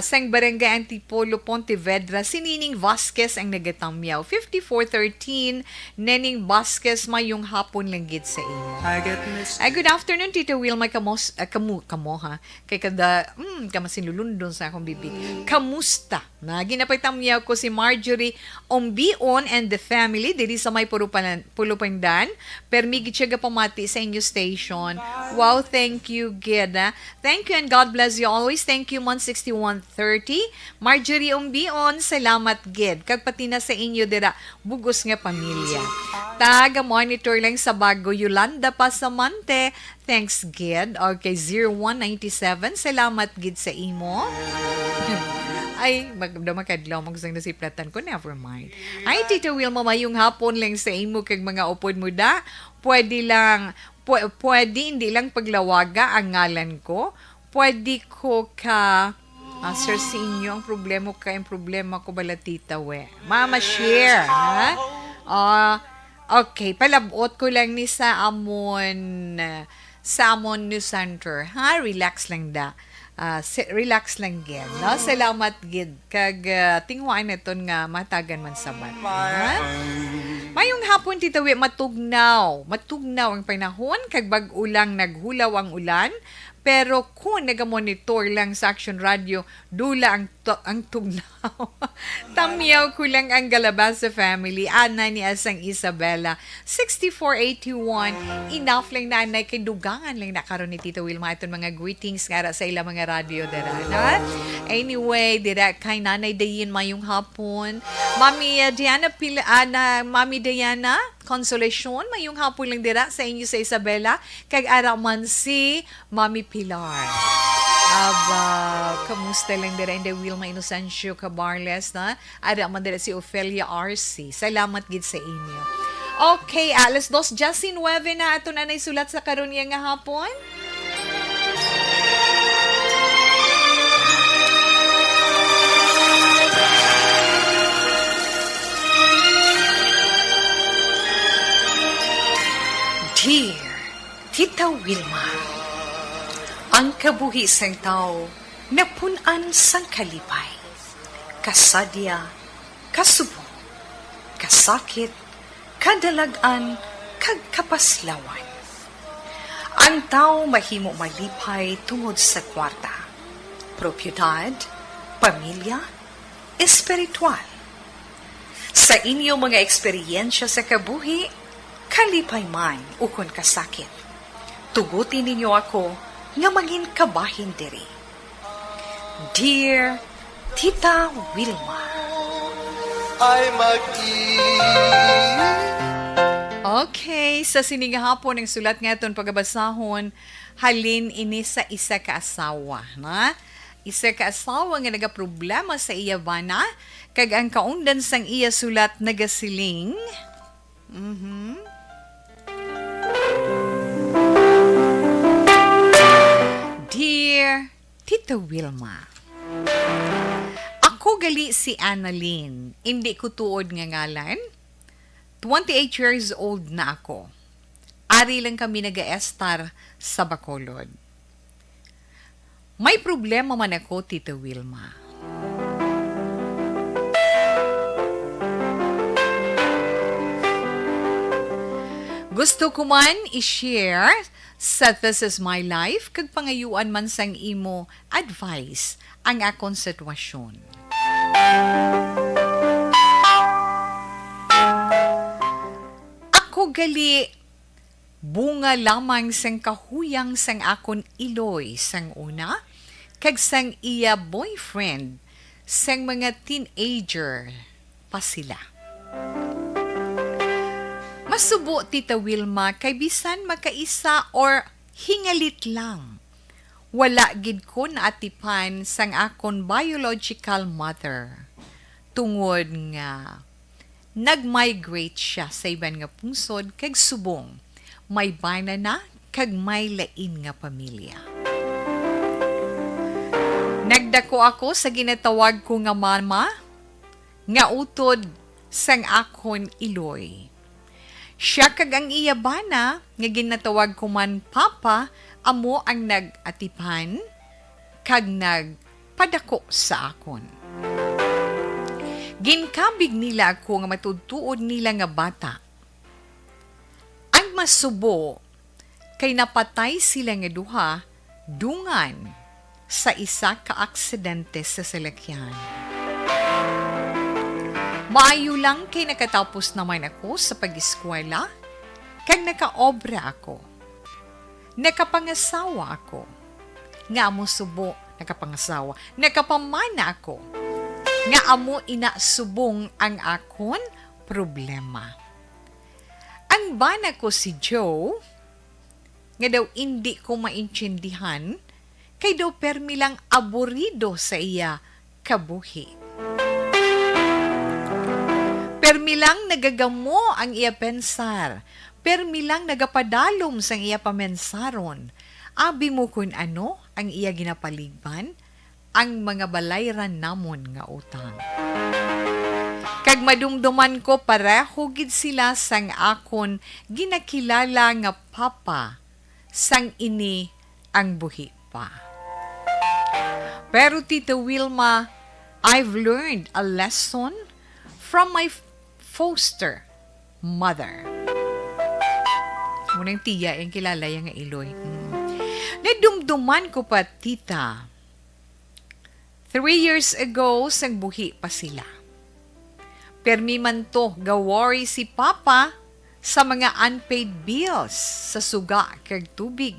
Sang Barangay Antipolo, Pontevedra, si Nining Vasquez ang nagatamyaw. 5413, Nening Vasquez, mayong hapon lang gid sa inyo. Good afternoon, Tito Wilma. Kamo ha? Kay kada, kamasinulundon sa akong bibig. Kamusta? Ginapatamyaw ko si Marjorie Ombion and the family diri sa may Pulupandan. Permigit siya pamati sa inyo station. Wow, thank you, Geda. Thank you and God bless you always. Thank you, 16130. Marjorie Umbion, salamat gid. Kag pati na sa inyo dira bugos nga pamilya. Taga-monitor lang sa Bago Yolanda Pasamante. Thanks gid. Okay, 0197. Salamat gid sa imo. Ay, magdamakadlaw magsang nasiplatan ko. Never mind. Ay, Tito Wilma, mayong hapon lang sa imo kag mga upod mo da. Pwede hindi lang paglawaga ang ngalan ko. Pwede ko ka sir, sa inyo, ang problema ko bala, tita, we. Mama, share, ha? Okay, palabot ko lang ni sa amon New Center, ha? Relax lang da. Relax lang gid, no? Salamat gid. Kag tingwaan neton nga matagan man sabat. Ha? Mayong hapon, tita, we, matugnaw ang panahon, kag bag-ulang naghulaw ang ulan. Pero kung nagamonitor lang sa Action Radio, dula ang tugnaw. Tamiyaw ko lang ang Galabasa family. Ana ni Asang Isabela, 6481. Enough lang na anay kay dugangan lang na karon ni Tita Wilma iton mga greetings nga sa ilang mga radio dara. Anyway, dira kay Nanay Dayin mayong hapon. Mami Mami Diana, Consolation, mayong hapon lang dira sa inyo sa Isabela. Kag araman si Mami Pilar. Aba, kamusta lang dira hindi Wilma Inocencio Cabarles na? Araman dira si Ophelia RC. Salamat gid sa inyo. Okay, alas 2:19 na ato na naisulat sa karon nga hapon. Dear Tita Wilma, ang kabuhi sang tao napunan sang kalipay, kasadya, kasubo, kasakit, kadalagan, kag kapaslawan. Ang tao mahimo malipay tungod sa kwarta, propiedad, pamilya, espiritual. Sa inyo mga eksperyensya sa kabuhi, kalipay man ukon kasakit, tugutin ninyo ako nga maging kabahin diri. Dear Tita Wilma, Okay, sa sinigahapon ng sulat nga itong pagabasahon, halin ini sa isa ka asawa, na? Isa ka asawa nga nagaproblema sa iya bana, kag ang kaundan sang iya sulat nagasiling. Dear Tita Wilma, ako gali si Annalyn, hindi ko tuod nga ngalan. 28 years old na ako. Ari lang kami nag-estar sa Bacolod. May problema man ako, Tita Wilma. Gusto ko man i-share sa This Is My Life kag pangayuan man sang imo advice ang akong sitwasyon. Ako gali bunga lamang sang kahuyang sang akon iloy sang una kag sang iya boyfriend sang mga teenager pa sila. Masubo, Tita Wilma, kay bisan makaisa or hingalit lang. Wala gid ko naatipan sang akon biological mother. Tungod nga, nag-migrate siya sa iban nga pungsod kag subong. May bana na kag may lain nga pamilya. Nagdako ako sa ginatawag ko nga mama, nga utod sang akon iloy. Siya kag ang iya bana, nga ginatawag ko man papa, amo ang nag-atipan, kag nagpadako sa akon. Ginkabig nila ako nga matudtuod nila nga bata. Ang masubo, kay napatay sila nga duha, dungan sa isa ka aksidente sa salakyan. Maayo lang kay nakatapos naman ako sa pag-eskwela, kag nakaobra ako. Nakapangasawa ako. Nga amo subo, nakapangasawa. Nakapamana ako. Nga amo inasubong ang akon problema. Ang bana ko si Joe, nga daw hindi ko maintindihan, kay daw permi lang aburido sa iya kabuhi. Permi lang nagagamo ang iya pensar. Permi lang nagapadalom sang iya pamensaron. Abi mo kun ano ang iya ginapaligban, ang mga balayran namon nga utang. Kag madumduman ko pareho gid sila sang akon ginakilala nga papa, sang ini ang buhi pa. Pero Tita Wilma, I've learned a lesson from my foster mother. Munang tiya yung kilala yung iloy. Nadumduman ko pa, tita. 3 years ago, sang buhi pa sila. Permi man to, gawari si Papa sa mga unpaid bills sa suga kag tubig.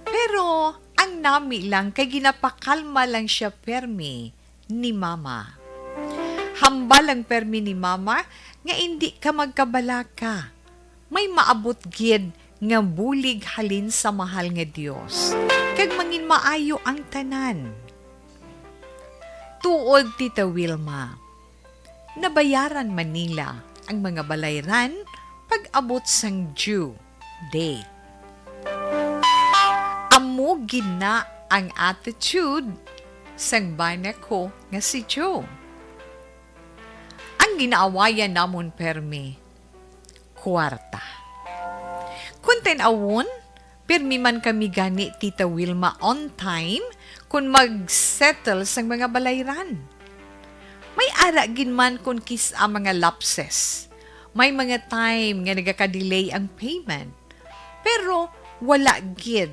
Pero, ang nami lang, kay ginapakalma lang siya permi ni Mama. Hambal ang permi ni Mama, nga hindi ka magkabalaka. May maabot gid nga bulig halin sa mahal nga Dios. Kag mangin maayo ang tanan. Tuod, Tita Wilma, nabayaran Manila ang mga balayran pag-abot sang due date. Amo gina ang attitude sang bana ko nga si Joe. Ang ginaawayan namon permi, kwarta. Kung tinawon, permi man kami gani, Tita Wilma, on time kung mag-settle sang mga balayran. May ara gin man kung kis ang mga lapses. May mga time nga nagaka-delay ang payment. Pero wala gid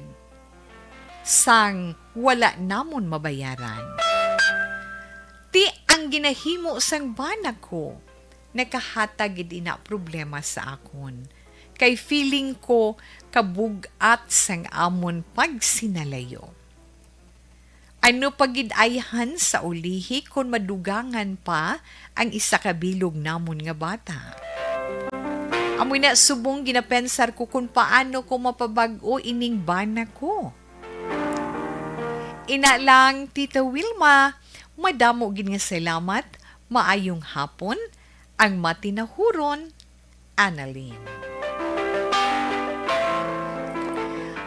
sang wala namon mabayaran. Ti ang ginahimo sang bana ko, nakahatag gid ina problema sa akon. Kay feeling ko kabugat sang amon pag sinalayo. Ano pagid-ayhan sa ulihi kung madugangan pa ang isa kabilog namon nga bata. Amoy na subong ginapensar ko kung paano ko mapabag-o ining bana ko. Ina lang, Tita Wilma, madamo gid nga salamat, maayong hapon, ang matinahuron, Annalyn.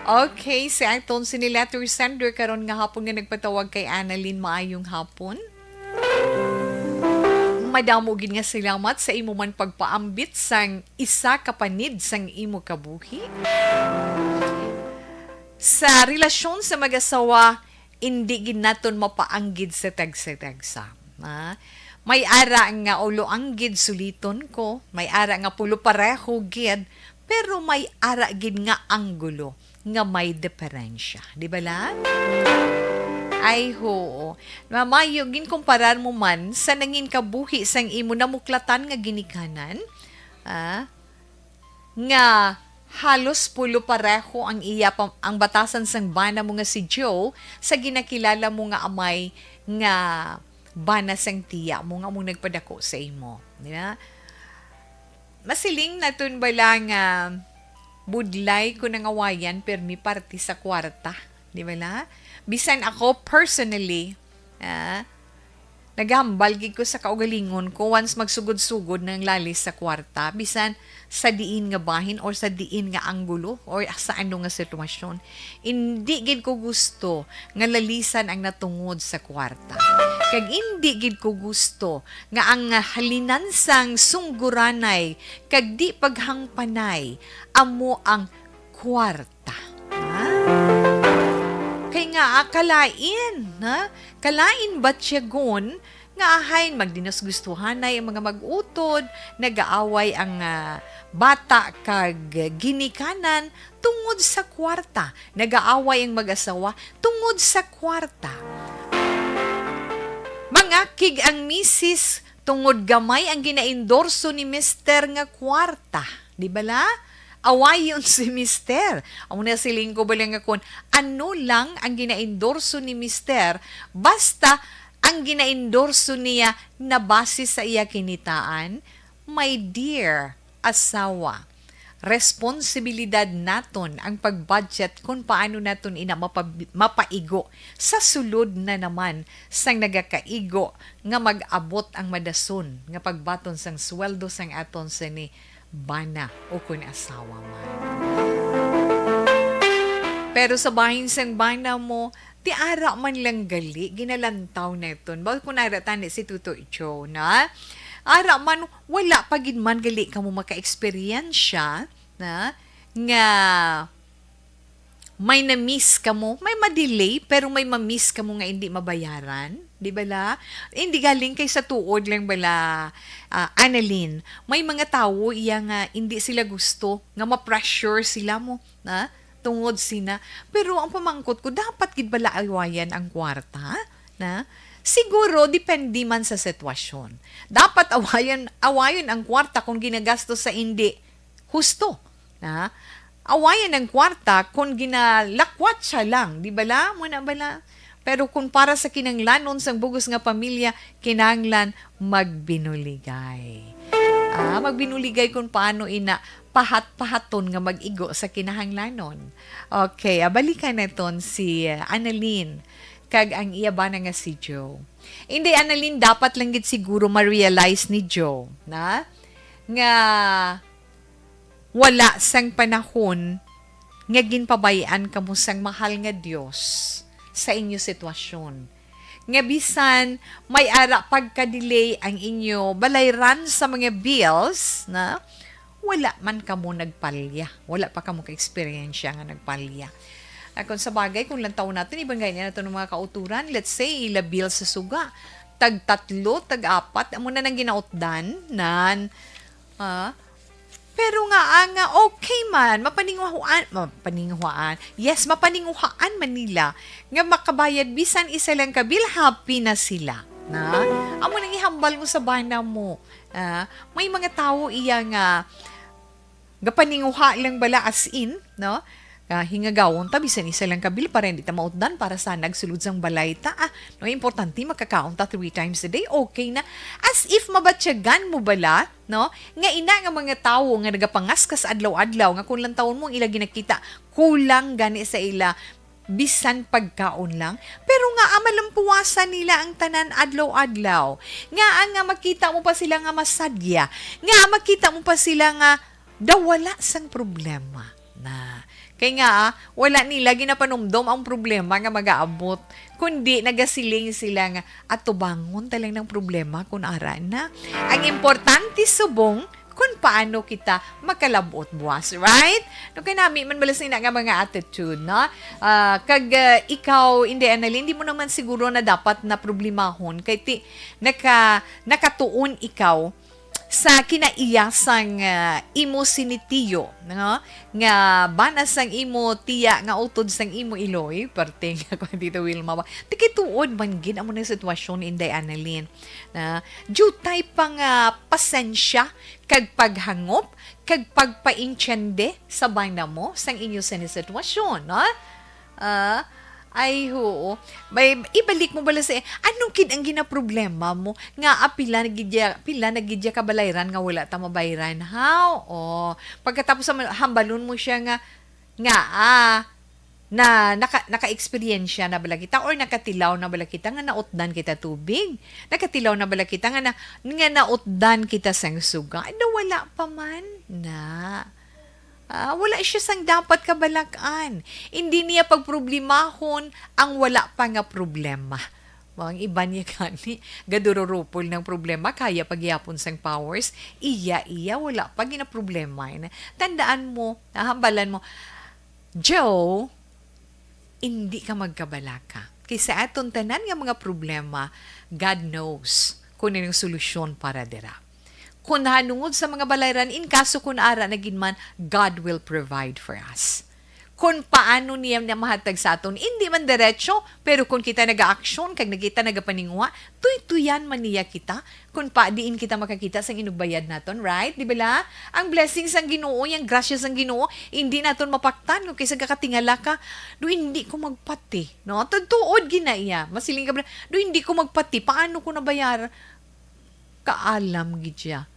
Okay, si Anton sini letter sender karon nga hapon nga nagpatawag kay Annalyn, maayong hapon. Madamo gid nga salamat sa imo man pagpaambit sang isa ka panid sang imo kabuhi. Sa relasyon sa mag-asawa, hindi gid naton mapaanggid sa tagsa-tagsa. May ara nga ulo anggid suliton ko, may ara nga pulo pareho gid, pero may ara gid nga anggulo nga may diferensya. Di ba la? Ay ho. Mamayo, ginkumparar mo man sa nangin kabuhi sang imo namuklatan nga ginikanan, nga halos pulo pareho ang ang batasan sang bana mo nga si Joe sa ginakilala mo nga amay nga bana sang tiya mo nga mong nagpadako sa imo. Di ba? Masiling naton ba lang budlay ko ng awayan permi party sa kwarta. Di ba la? Bisan ako personally, naghambal gid ko sa kaugalingon ko once magsugod-sugod ng lalis sa kwarta. Bisan sa diin nga bahin or sa diin nga anggulo or sa ano nga sitwasyon. Hindi gid ko gusto nga lalisan ang natungod sa kwarta. Kag hindi gid ko gusto nga ang halinansang sungguranay kag di paghangpanay amo ang kwarta. Kay nga kalain, kalain ba't siya gon nga ahayn magdinosgustuhanay ang mga mag-utod, nagaaway ang bata kag ginikanan tungod sa kwarta, nagaaway ang mag-asawa tungod sa kwarta. Mangakig ang misis tungod gamay ang ginaendorso ni Mister nga kwarta. Di ba la? Awayon si Mister. Ang na siling ko balang akon, ano lang ang ginaendorso ni Mister, basta ang ginaendorso niya na base sa iya kinitaan, my dear asawa, responsibilidad naton ang pag-budget kung paano naton ina mapaigo sa sulod na naman sang nagakaigo nga mag-abot ang madason nga pagbaton sang sweldo sang aton sa ni bana o kun asawa man. Pero sa bahin sang bana mo, ti ara man lang gali, ginalantaw na iton. Bawal ko naratan si Tuto Joe na, ara man, wala pagid man gali ka mo maka-experiensya na, nga may na-miss ka mo, may ma-delay, pero may ma-miss ka mo nga hindi mabayaran. Di ba la? Hindi galing kay sa tuod lang bala, Annalyn. May mga tao iya nga hindi sila gusto, nga ma-pressure sila mo, na tungod sina. Pero ang pamangkot ko, dapat gid bala awayan ang kwarta, na? Siguro, depende man sa sitwasyon. Dapat awayan ang kwarta kung ginagastos sa hindi husto. Na? Awayan ang kwarta kung ginalakwat siya lang. Di bala? Muna bala? Pero kung para sa kinanglanon sang bugos nga pamilya, kinanglan magbinuligay. Magbinuligay kung paano ina pahat-pahaton nga mag-igo sa kinahanglanon. Okay, balikan naton si Annalyn kag ang iya ba nga si Joe. Hindi, Annalyn, dapat lang gid siguro ma-realize ni Joe na nga wala sang panahon nga ginpabayaan kamo sang mahal nga Dios sa inyo sitwasyon. Nga bisan may ara pagka-delay ang inyo balayran sa mga bills na wala man kamo nagpalya. Wala pa kamo ka-experience nga nagpalya. Kung sa bagay, kung lang taon natin, ibang ganyan na ito ng mga kauturan, let's say, ila bill sa suga, tag-3, tag-4, amo na nang ginautdan, pero nga okay man, mapaninguhaan. Yes, mapaninguhaan man nila. Nga makabayad, bisan isa lang kabil, happy na sila. Na? Amo nang ihambal mo sa bana mo. May mga tao iya nga paninguha lang bala as in, no? Hingagawon ta, bisan isa lang kabil para hindi ta mautdan para sa nagsulod sang balay ta. No, importante makakaon ta 3 times a day, okay na. As if mabatyagan mo bala, no? Nga ina nga mga tao nga nagapangaskas adlaw-adlaw nga kung lang taon mo ila ginakita, kulang gani sa ila bisan pagkaon lang. Pero nga malampuwasan nila ang tanan adlaw-adlaw. Nga makita mo pa sila nga masadya. Nga makita mo pa sila nga dawala sang problema. Na kaya nga, wala nila ginapanumdom ang problema nga mag-aabot. Kundi nagasiling sila nga atubangon talang ng problema kung ara na. Ang importante subong kung paano kita makalabot buwas, right? No, kaya namin man balas na nga mga attitude, no? Ikaw, hindi, Annalyn, hindi mo naman siguro na dapat na problemahon. Kaya nakatuon ikaw sa kinaiyasang imo sinitiyo, no? Nga banas sang imo tiya nga utod sang imo iloy, parte nga ko dito Wilma ba. Tikituod man gid amo na sitwasyon Inday Annalyn. Jutay pang pasensya kag paghangop kag pagpaintyende sa banda mo sang inyo sa sitwasyon, no? Ay, ho. Ibalik mo bala sa anong kid ang ginaproblema mo? Nga, pila nagidya ka balayran nga wala ta mabayran. How? Pagkatapos hambalon mo siya nga naka-experience na bala kita or nakatilaw na bala kita nga nautdan kita tubig. Nakatilaw na bala kita nga nautdan kita sang suga. Wala pa man na. Wala siya sang dapat kabalakan. Hindi niya pagproblemahon ang wala pa nga problema. Mga iba niya kani, gadururupol ng problema, kaya pagyapon sang powers, iya, wala pa ginaproblema. Tandaan mo, hambalan mo, Joe, hindi ka magkabalaka. Kaysa aton tanan nga mga problema, God knows kung anong solusyon para dira. Kung hanungod sa mga balayran, in kaso kung ara na ginman, God will provide for us. Kung paano niya na mahatag sa aton, hindi man diretso, pero kung kita nag-aaksyon, kag nakita nagapaninguha, tuy-tuyan man niya kita, kung diin kita makakita sa inugbayad naton, right? Di ba la? Ang blessings ang Ginoo, yung gracias ang Ginoo, hindi naton mapaktan, kung kaysa kakatingala ka, hindi ko magpati, no? Tuod ginaiya, masiling ka ba, hindi ko magpati, paano ko nabayar? Kaalam gidya,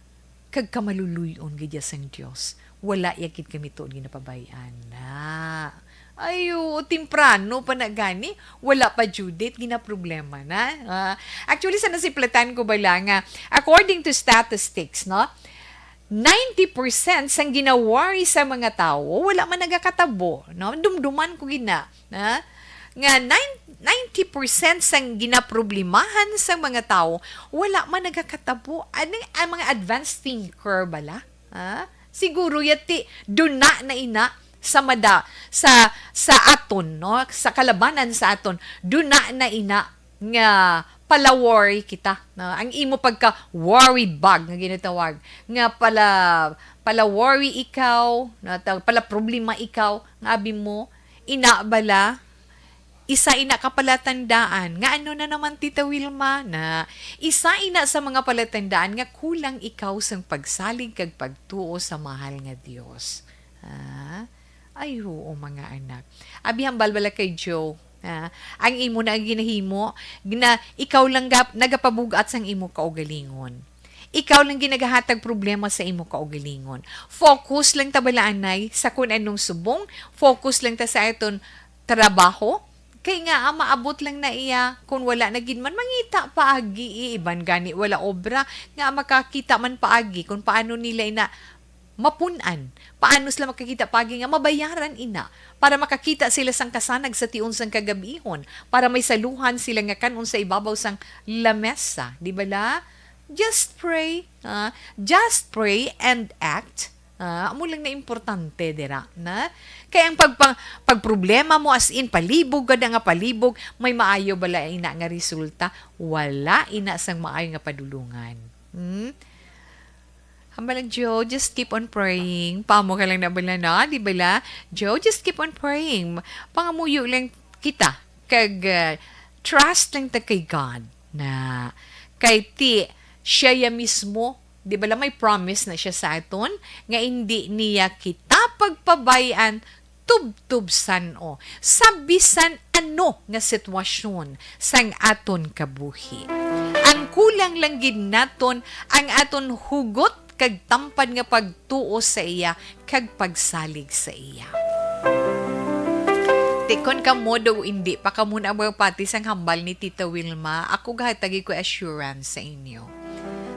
kag kamaluluyon gidya sang Dios. Wala yakit kami tuon ginapabayaan na. Ayo, timprano pa na gani. Wala pa Judith, ginaproblema na. Actually, sa nasiplatan ko ba lang, according to statistics, no? 90% sang ginawari sa mga tao, wala man nagakatabo. No? Dumduman ko gina. Nga 90% sang ginaproblemahan sa mga tao, wala man nagakatabo. Ano ang mga advanced thinker bala? Siguro yati duna na ina sa aton, no? Sa kalabanan sa aton, duna na ina nga pala-worry kita. Na, ang imo pagka-worry bug nga ginatawag. Nga pala-worry ikaw, pala-problema ikaw, nga abi mo, inabala, isa ina ka palatandaan nga ano na naman Tita Wilma na isa ina sa mga palatandaan nga kulang ikaw sang pagsalig kag pagtuo sa mahal nga Dios. Ay oo mga anak. Abi hambal bala kay Joe. Ang imo na ginahimo na ikaw lang nagapabugat sang imo kaugalingon. Ikaw lang ginagahatag problema sa imo kaugalingon. Focus lang ta balaanay sa kun anong subong, focus lang ta sa aton trabaho. Kay nga maabot lang na iya kung wala na gid man mangita paagi iban gani wala obra nga makakita man paagi kung paano nila ina mapunan. Paano sila makakita paagi nga mabayaran ina para makakita sila sang kasanag sa tiun sang kagabihon para may saluhan sila nga kanon sa ibabaw sang lamesa, di ba la? Just pray, just pray and act. Amo lang na importante dira na kaya ang pagproblema mo as in palibog kada nga palibog may maayo bala ina nga resulta wala ina sang maayo nga padulungan. Hambalang Joe, just keep on praying. Pamo ka lang na bala na, di bala? Joe, just keep on praying. Pangamuyo lang kita kag trust lang ta kay God na kay ti siya ya mismo. Di ba may promise na siya sa aton nga hindi niya kita pagpabayan tubtubsan o sabisan ano nga sitwasyon sang aton kabuhi. Ang kulang lang gid naton ang aton hugot kag tampad nga pagtuo sa iya kag pagsalig sa iya. Tikon ka mo daw hindi pa ka muna pati sang hambal ni Tita Wilma ako gahatagi ko assurance sa inyo.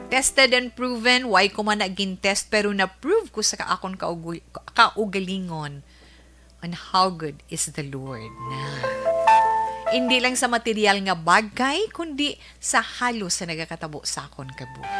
Tested and proven, why ko man naging test pero na-prove ko sa akon kaugalingon on how good is the Lord na. Hindi lang sa material nga bagay, kundi sa halos sa nagakatabo sa akon kabuhi.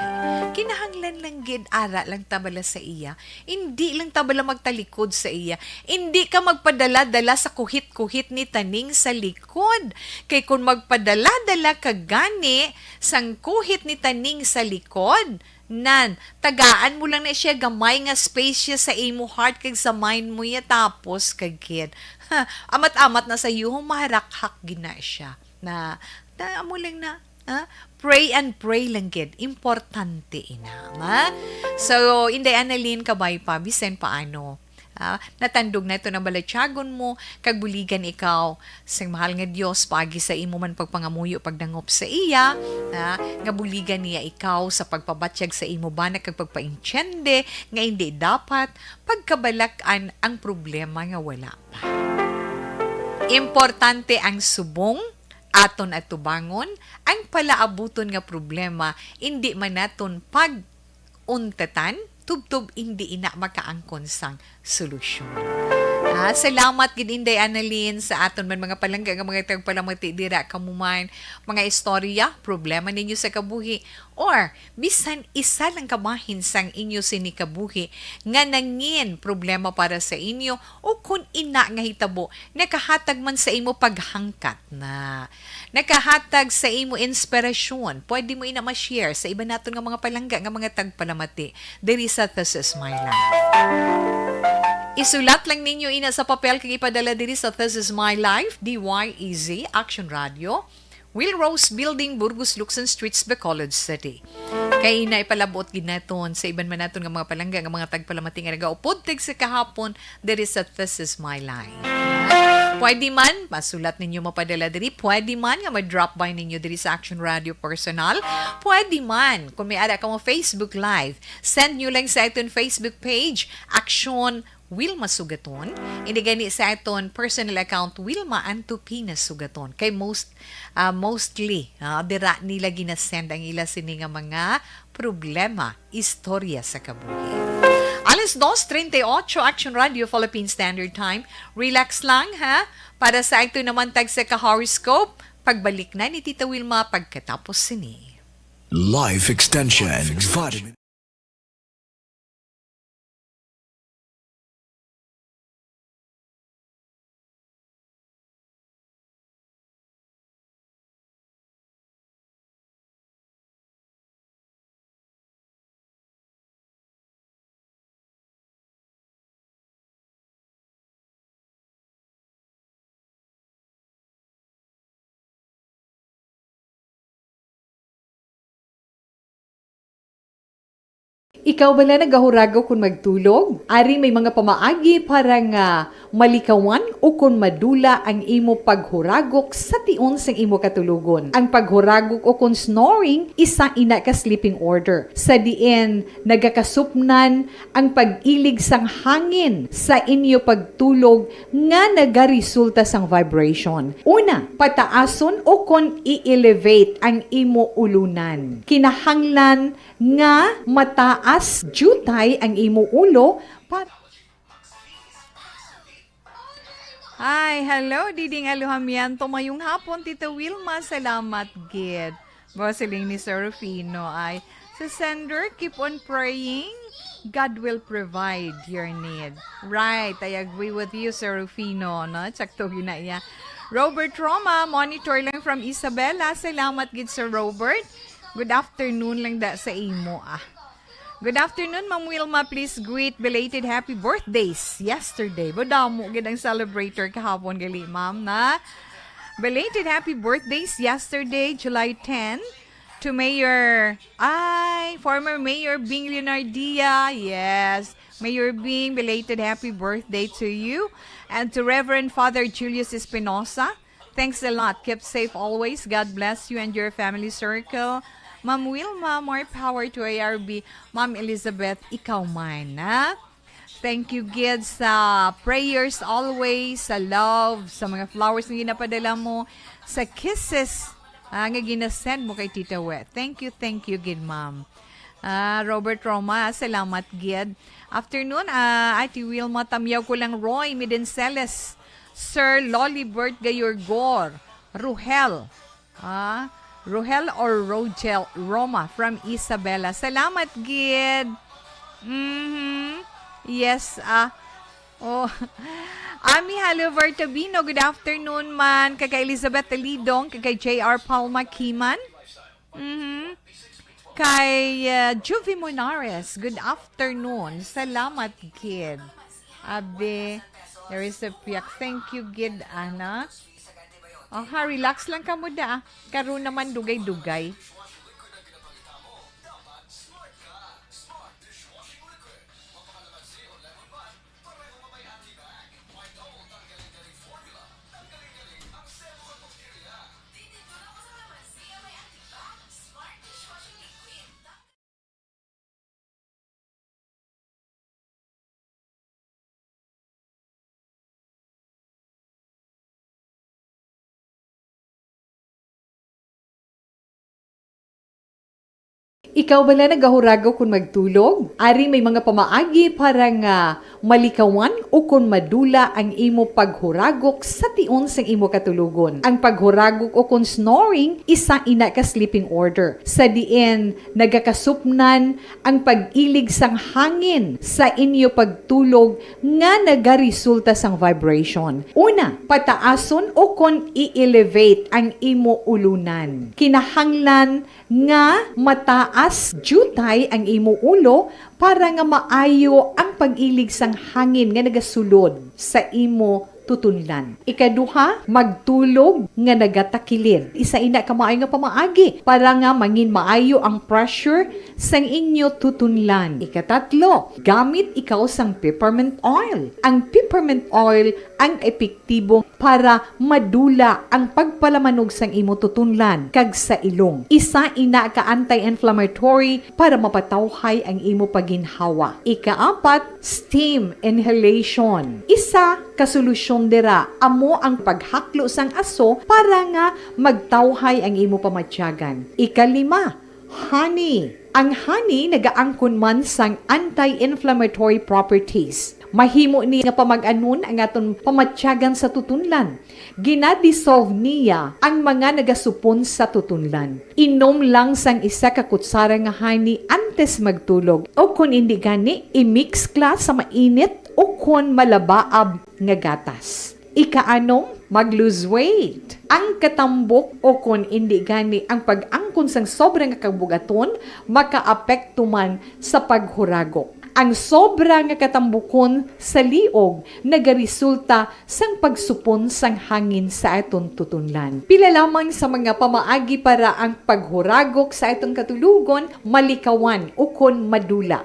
Kinahanglan lang gid ara lang tabala sa iya. Hindi lang tabala magtalikod sa iya. Hindi ka magpadala-dala sa kuhit-kuhit ni taning sa likod. Kay kung magpadala-dala ka gani sang kuhit ni taning sa likod, nan, tagaan mo lang na siya gamay nga space siya sa imo heart kag sa mind mo ya tapos kagid. Amat-amat na sa iyo maharakhak gina siya. Na mo lang na pray and pray lang gid. Importante ina. So, Inday Annalyn kabay pa bisen paano. Natandog na ito ng balatyagon mo, kagbuligan ikaw sa mahal nga Dios pagi sa imo man pagpangamuyo pagdangop sa iya, nga buligan niya ikaw sa pagpabatsyag sa imo banak kag pagpaintyende nga hindi dapat pagkabalakan ang problema nga wala pa. Importante ang subong aton at tubangon ang palaabuton nga problema hindi man naton pag-untatan tubtob hindi ina makaangkon sang solusyon. Salamat gid Inday Annalyn sa aton man mga palangga nga mga tagpalamati dira kamuman mga istorya, problema ninyo sa kabuhi or bisan isa lang kamahin sang inyo sini kabuhi nga nangin problema para sa inyo o kun ina nga hitabo nakahatag man sa imo paghangkat na nakahatag sa imo inspirasyon pwede mo ina ma-share sa iba naton nga mga palangga nga mga tagpalamati diri sa This Is My Life. Isulat lang ninyo ina sa papel kag ipadala diri sa This Is My Life, DYEZ, Action Radio, Will Rose Building, Burgos, Luksan Streets, Bacolod City. Kay ina ipalabot gid naton sa iban man naton nga mga palangga nga mga tagpalamati nga nagaupod tig sa kahapon diri sa This Is My Life. Pwede man, masulat ninyo mapadala diri. Pwede man nga ma-drop by ninyo diri sa Action Radio Personal. Pwede man, kung may ara ka mo Facebook Live, send nyo lang sa aton Facebook page, Action Wilma Sugaton. Inigani sa aton personal account, Wilma Antupina Sugaton. Kay mostly, dira nila ginasend ang ila sini nga mga problema, istorya sa kabuhi. Alas 2:38, Action Radio Philippine Standard Time. Relax lang, Para sa ito naman tag sa ka-horoscope, pagbalik na ni Tita Wilma pagkatapos sini. Life Extension Vitamin Ikaw bala nagahurago kung magtulog? Ari may mga pamaagi para nga malikawan o kung madula ang imo paghuragok sa tion sang imo katulugon. Ang paghuragok o kung snoring, isa ina ka sleeping order. Sa diin, nagakasupnan ang pag-ilig sang hangin sa inyo pagtulog nga nagaresulta sang vibration. Una, pataason o kung i-elevate ang imo ulunan. Kinahanglan nga mataas jutay ang imo ulo para Ay, hello, Diding Aluhamian. Tumayong hapon, Tita Wilma. Salamat, gid. Bossiling ni Sir Rufino ay, sa sender, keep on praying. God will provide your need. Right, I agree with you, Sir Rufino. No? Tsakto na iya. Robert Roma, monitor lang from Isabela. Salamat, gid, Sir Robert. Good afternoon lang da sa imo, Good afternoon, Ma'am Wilma. Please greet belated happy birthdays yesterday. Badamo gid ang celebrator kahapon gali, ma'am, na belated happy birthdays yesterday, July 10, to former Mayor Bing Leonardia. Yes, Mayor Bing, belated happy birthday to you. And to Reverend Father Julius Espinosa, thanks a lot. Keep safe always. God bless you and your family circle. Ma'am Wilma, more power to ARB. Ma'am Elizabeth, ikaw man, ha? Thank you, Gid, sa prayers always, sa love, sa mga flowers na ginapadala mo, sa kisses nga ginasend mo kay Tita Wet. Thank you, Gid, ma'am. Robert Roma, salamat, Gid. Afternoon, Ate Wilma, tamyaw ko lang Roy Midenceles, Sir Lolibert Gayorgor, Ruhel, Rohel or Rogel Roma from Isabela. Salamat, Gid. Yes, Ami Halover Tabino, good afternoon man. Kay Elizabeth Talidong, kay J.R. Palma Kiman. Kay Juvie Monares, good afternoon. Salamat, Gid. Abe, there is a piyak. Thank you, Gid, Ana. Relax lang ka mo da. Karoon naman dugay-dugay. Ikaw bala nagahurago kung magtulog? Ari may mga pamaagi para nga malikawan o kung madula ang imo paghuragok sa tion sang imo katulugon. Ang paghuragok o kung snoring, isa ina ka sleeping order. Sa diin, nagakasupnan ang pag-ilig sang hangin sa inyo pagtulog nga nagaresulta sang vibration. Una, pataason o kung i-elevate ang imo ulunan. Kinahanglan nga mataas jutay ang imo ulo para nga maayo ang pag-ilig sang hangin nga nagasulod sa imo tutunlan. Ikaduha, magtulog nga nagatakilid. Isa ina ka maayo nga pamaagi para nga mangin maayo ang pressure sang inyo tutunlan. Ikatatlo, gamit ikaw sang peppermint oil. Ang peppermint oil ang epektibo para madula ang pagpalamanog sang imo tutunlan kag sa ilong. Isa ina ka anti-inflammatory para mapatawhay ang imo paginhawa. Ikaapat, steam inhalation. Isa ka solusyon dira amo ang paghaklo sang aso para nga magtawhay ang imo pamatyagan. Ikalima, honey. Ang honey nagaangkon man sang anti-inflammatory properties. Mahimo ni nga pamag-anon ang aton pamatyagan sa tutunlan. Ginadissolve niya ang mga nagasupon sa tutunlan. Inom lang sang isa ka kutsara nga honey antes magtulog. O kung hindi gani, i-mix kla sa mainit o kung malabaab nga gatas. Ikaanong, mag-lose weight. Ang katambok o kung hindi gani ang pag-angkon sang sobrang kabugaton, makaapekto man sa paghuragok. Ang sobra nga katambukon sa liog nagaresulta sang pagsupon sang hangin sa aton tutunlan. Pila lamang sa mga pamaagi para ang paghuragok sa aton katulugon malikawan o kon madula.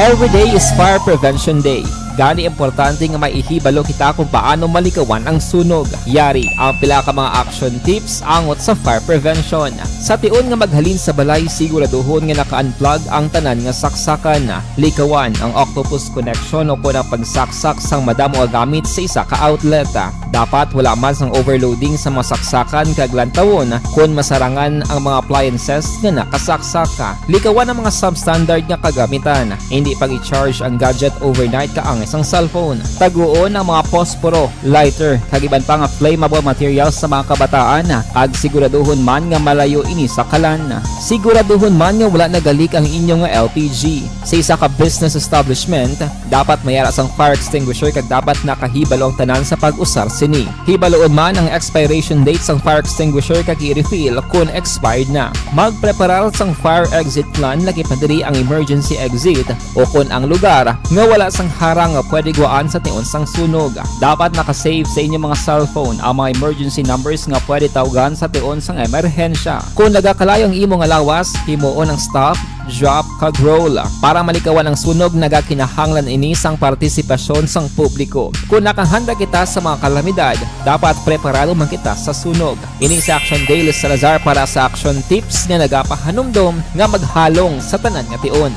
Every day is Fire Prevention Day. Gani importante nga maihibalo kita kung paano malikawan ang sunog. Yari ang pila ka mga action tips angot sa fire prevention. Sa tion nga maghalin sa balay, siguraduhon nga naka-unplug ang tanan nga saksakan. Likawan ang octopus connection o kung ang pagsaksak sang madamo nga gamit sa isa ka outlet. Dapat wala man sang overloading sa mga saksakan kag lantawon kung masarangan ang mga appliances nga nakasaksaka. Likawan ang mga substandard nga kagamitan. Hindi pag i-charge ang gadget overnight kaang isang cellphone. Taguon ang mga posporo, lighter, kag iban pa nga flammable materials sa mga kabataan. Ag siguraduhon man nga malayo ini sa kalan. Siguraduhon man nga wala nagalik ang inyong LPG. Sa isa ka business establishment, dapat mayara sang fire extinguisher kag dapat nakahibalo ang tanan sa pag-usar sini. Hibaloon man ang expiration date sang fire extinguisher kag i-refill kung expired na. Magpreparar sang fire exit plan lagi pa diri ang emergency exit o kung ang lugar nga wala sang harang nga pwede guaan sa tion sang sunog. Dapat nakasave sa inyong mga cellphone ang mga emergency numbers nga pwede tawagan sa tion sang emerhensya. Kung nagakalayo ang imong alawas, himuon ang stop, drop, kag roll. Para malikawan ang sunog, nagakinahanglan ini sang partisipasyon sang publiko. Kung nakahanda kita sa mga kalamidad, dapat preparado man kita sa sunog. Ini sa Action Daily Salazar para sa action tips nga nagapahanumdom nga maghalong sa tanan nga tion.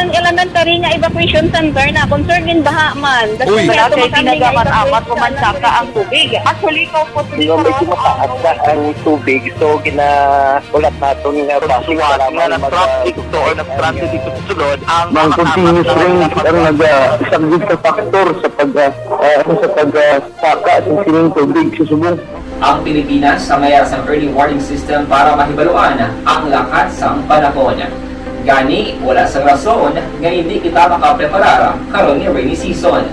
Ang elementary nga evacuation center na concern din baha man. Uy, kaya kaya ginagamat-amat pumansaka ang tubig. Actually, ko po Hindi ko medyo mataas na ang tubig. So, ulat natin nga Pasuwat nga ng traffic to or nag-transit dito sa sulod ang Mang continuous rain ang isang good factor sa pagsaka sa sining tubig sa subong. Ang Pilipinas sa mayroon sa early warning system para mahibaluan ang lakas ng panahon. Gani, wala sa rason nga hindi kita makapreparar karon ni rainy season.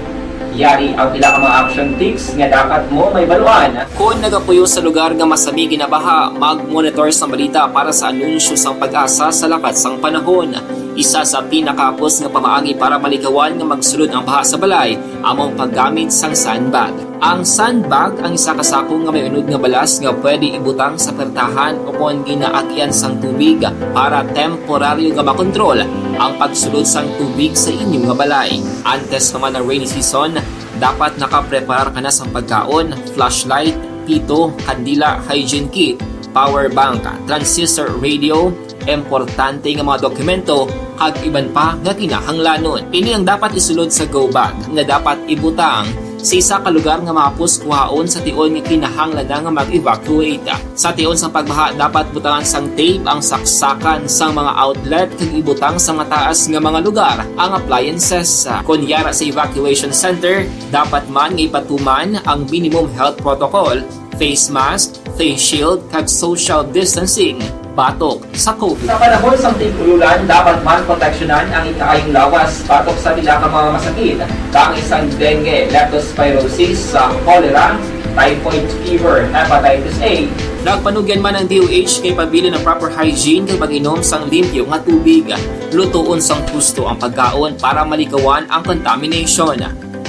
Yari ang pila ka mga action tips nga dapat mo may baluan. Kung nagapuyo sa lugar nga masami ginabaha, mag-monitor sa balita para sa anunsyo sang pag-asa sa lakas sang panahon. Isa sa pinakapos nga pamaagi para malikawan nga magsulod ang baha sa balay, among paggamit sang sandbag. Ang sandbag ang isa ka sako nga may unod nga balas nga pwede ibutang sa pertahan o kung ginaagyan sang tubig para temporaryo nga makontrol ang pagsulod sang tubig sa inyong nga balay. Antes naman ng rainy season, dapat nakapreparar ka na sang pagkaon, flashlight, pito, kandila, hygiene kit, power bank, transistor radio, importante nga mga dokumento kag iban pa nga kinahanglanon. Ini ang dapat isulod sa go bag nga dapat ibutang sa isa ka lugar nga mapus kuhaon sa tion nga kinahanglan nga mag-evacuate. Sa tion sa pagbaha, dapat butangan sang tape ang saksakan sang mga outlet kag ibutang sa mataas nga mga lugar ang appliances. Kunyara sa evacuation center, dapat man nga ipatuman ang minimum health protocol, face mask, face shield kag social distancing batok sa COVID. Sa panahon sa tig-ululan, dapat man proteksyonan ang ikaayong lawas batok sa pila ka mga masakit. Kang isang dengue, leptospirosis, cholera, typhoid fever, hepatitis A. Nagpanugyan man ang DOH kay pabili ng proper hygiene kay pag-inom sang limpyo nga tubig. Lutuon sang gusto ang pagkaon para malikawan ang contamination.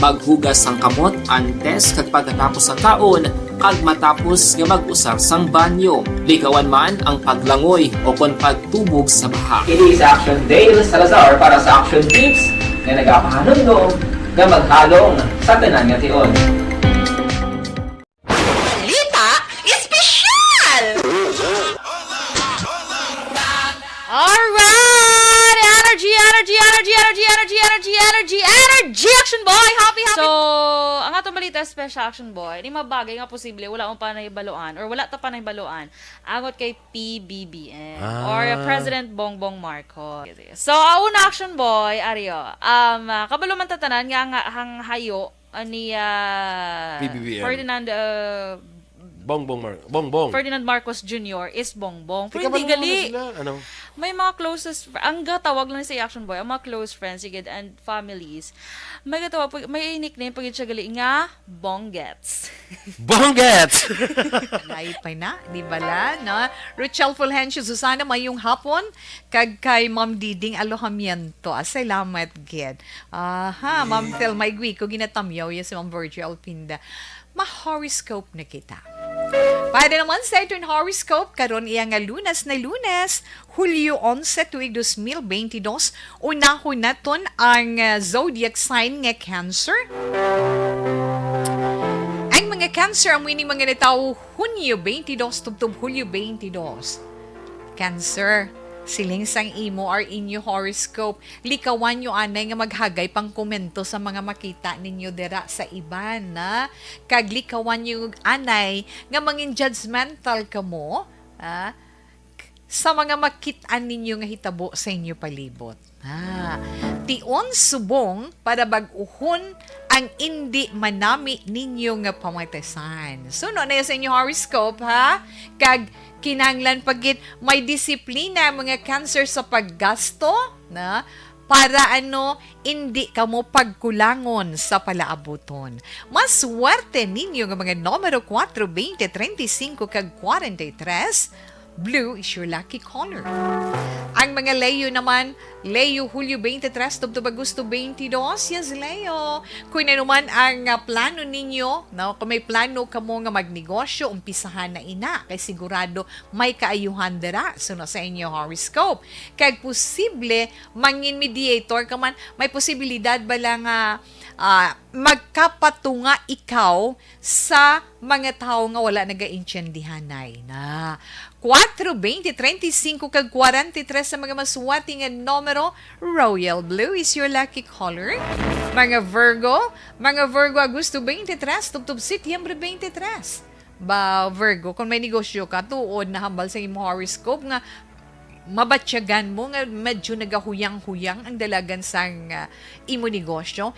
Maghugas sang kamot antes kag pagkatapos ang kaon kag matapos nga mag-usar sang banyo. Likawan man ang paglangoy o kon pagtubog sa baha. It is Action Dale Salazar para sa action tips nga nagapahanundong nga maghalong sa tanan nga tion. Balita Espesyal! Alright! Energy, Action Boy! Happy! So, ang atong balita special action boy, di mabagay nga posible wala mo pa nahibaluan or wala ta pa nahibaluan angot kay PBBM or President Bongbong Marcos. So, una action boy, Aryo, kabalo man tatanan nga hang hayo ni PBBM. Ferdinand Bongbong. Ferdinand Marcos Jr. is Bongbong. Pero Ikaw ba hindi naman gali. sila? Ano? May mga closest, ang gatawag lang sa action boy, ang mga close friends, sigid, and families, may gatawag, may nickname pag siya gali nga, Bonggets. Bonggets! Naipay na, di bala, no? Richelle Fulgencio, Susana, mayong hapon, kag kay Ma'am Diding Alojamiento. Salamat, Ged. Aha, Ma'am Tel Maygui, ko ginatamyaw, yes, Ma'am Virgil Pinda. Ma-horoscope na kita. Para naman sa itong horoscope, karon iya nga lunas na lunes, Hulyo 11 tuig 2022, unahon naton ang zodiac sign nga Cancer. Ang mga Cancer, ang winning mga nataw, Hunyo 22 tubtob Hulyo 22. Cancer, siling sang imo or inyo horoscope, likawan nyo anay nga maghagay pang komento sa mga makita ninyo dira sa iban, na kag likawan nyo anay nga mangin judgmental kamo, sa mga makitaan ninyo nga hitabo sa inyo palibot. Tion subong para bag-uhon ang hindi manami ninyo nga pamatasan. So, no na sa inyo horoscope, ha? Kag kinahanglan pagit may disiplina mga Cancer sa paggasto, na para hindi ka mo pagkulangon sa palaabuton. Mas swerte ninyo nga mga numero 4, 20, 35 kag 43. Blue is your lucky color. Ang mga Leo naman, Leo Hulyo 23, tubtob Agosto 22, yes Leo. Kung naman ang plano ninyo, kung may plano ka mo nga magnegosyo, umpisahan na ina, kay sigurado may kaayuhan dira sa inyo horoscope. Kag posible, mangin mediator ka man, may posibilidad ba lang magkapatunga ikaw sa mga tao nga wala nagaintindihanay na. 4, 20, 35 kag 43 sa mga maswati nga numero. Royal Blue is your lucky color. Mga Virgo, Agosto 23, tubtob Setyembre 23. Ba, Virgo, kung may negosyo ka, tuod na hambal sa imo horoscope nga mabatyagan mo nga medyo nagahuyang-huyang ang dalagan sang imo negosyo,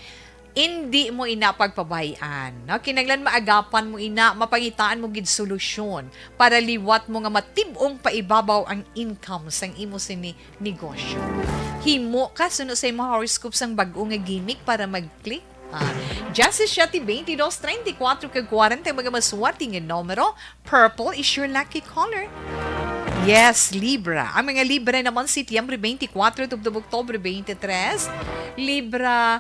hindi mo ina pagpabayaan. No? Kinanglan maagapan mo ina, mapangitaan mo gid solusyon para liwat mo nga matibong paibabaw ang income sang imo sini negosyo. Himo ka suno sa imo horoscope sang bag-o nga gimmick para mag-click. Justice Shati 22, 34 kag 40 mga maswati nga numero. Purple is your lucky color. Yes, Libra. Ang mga Libra naman Setyembre 24 tubtob Oktubre 23. Libra,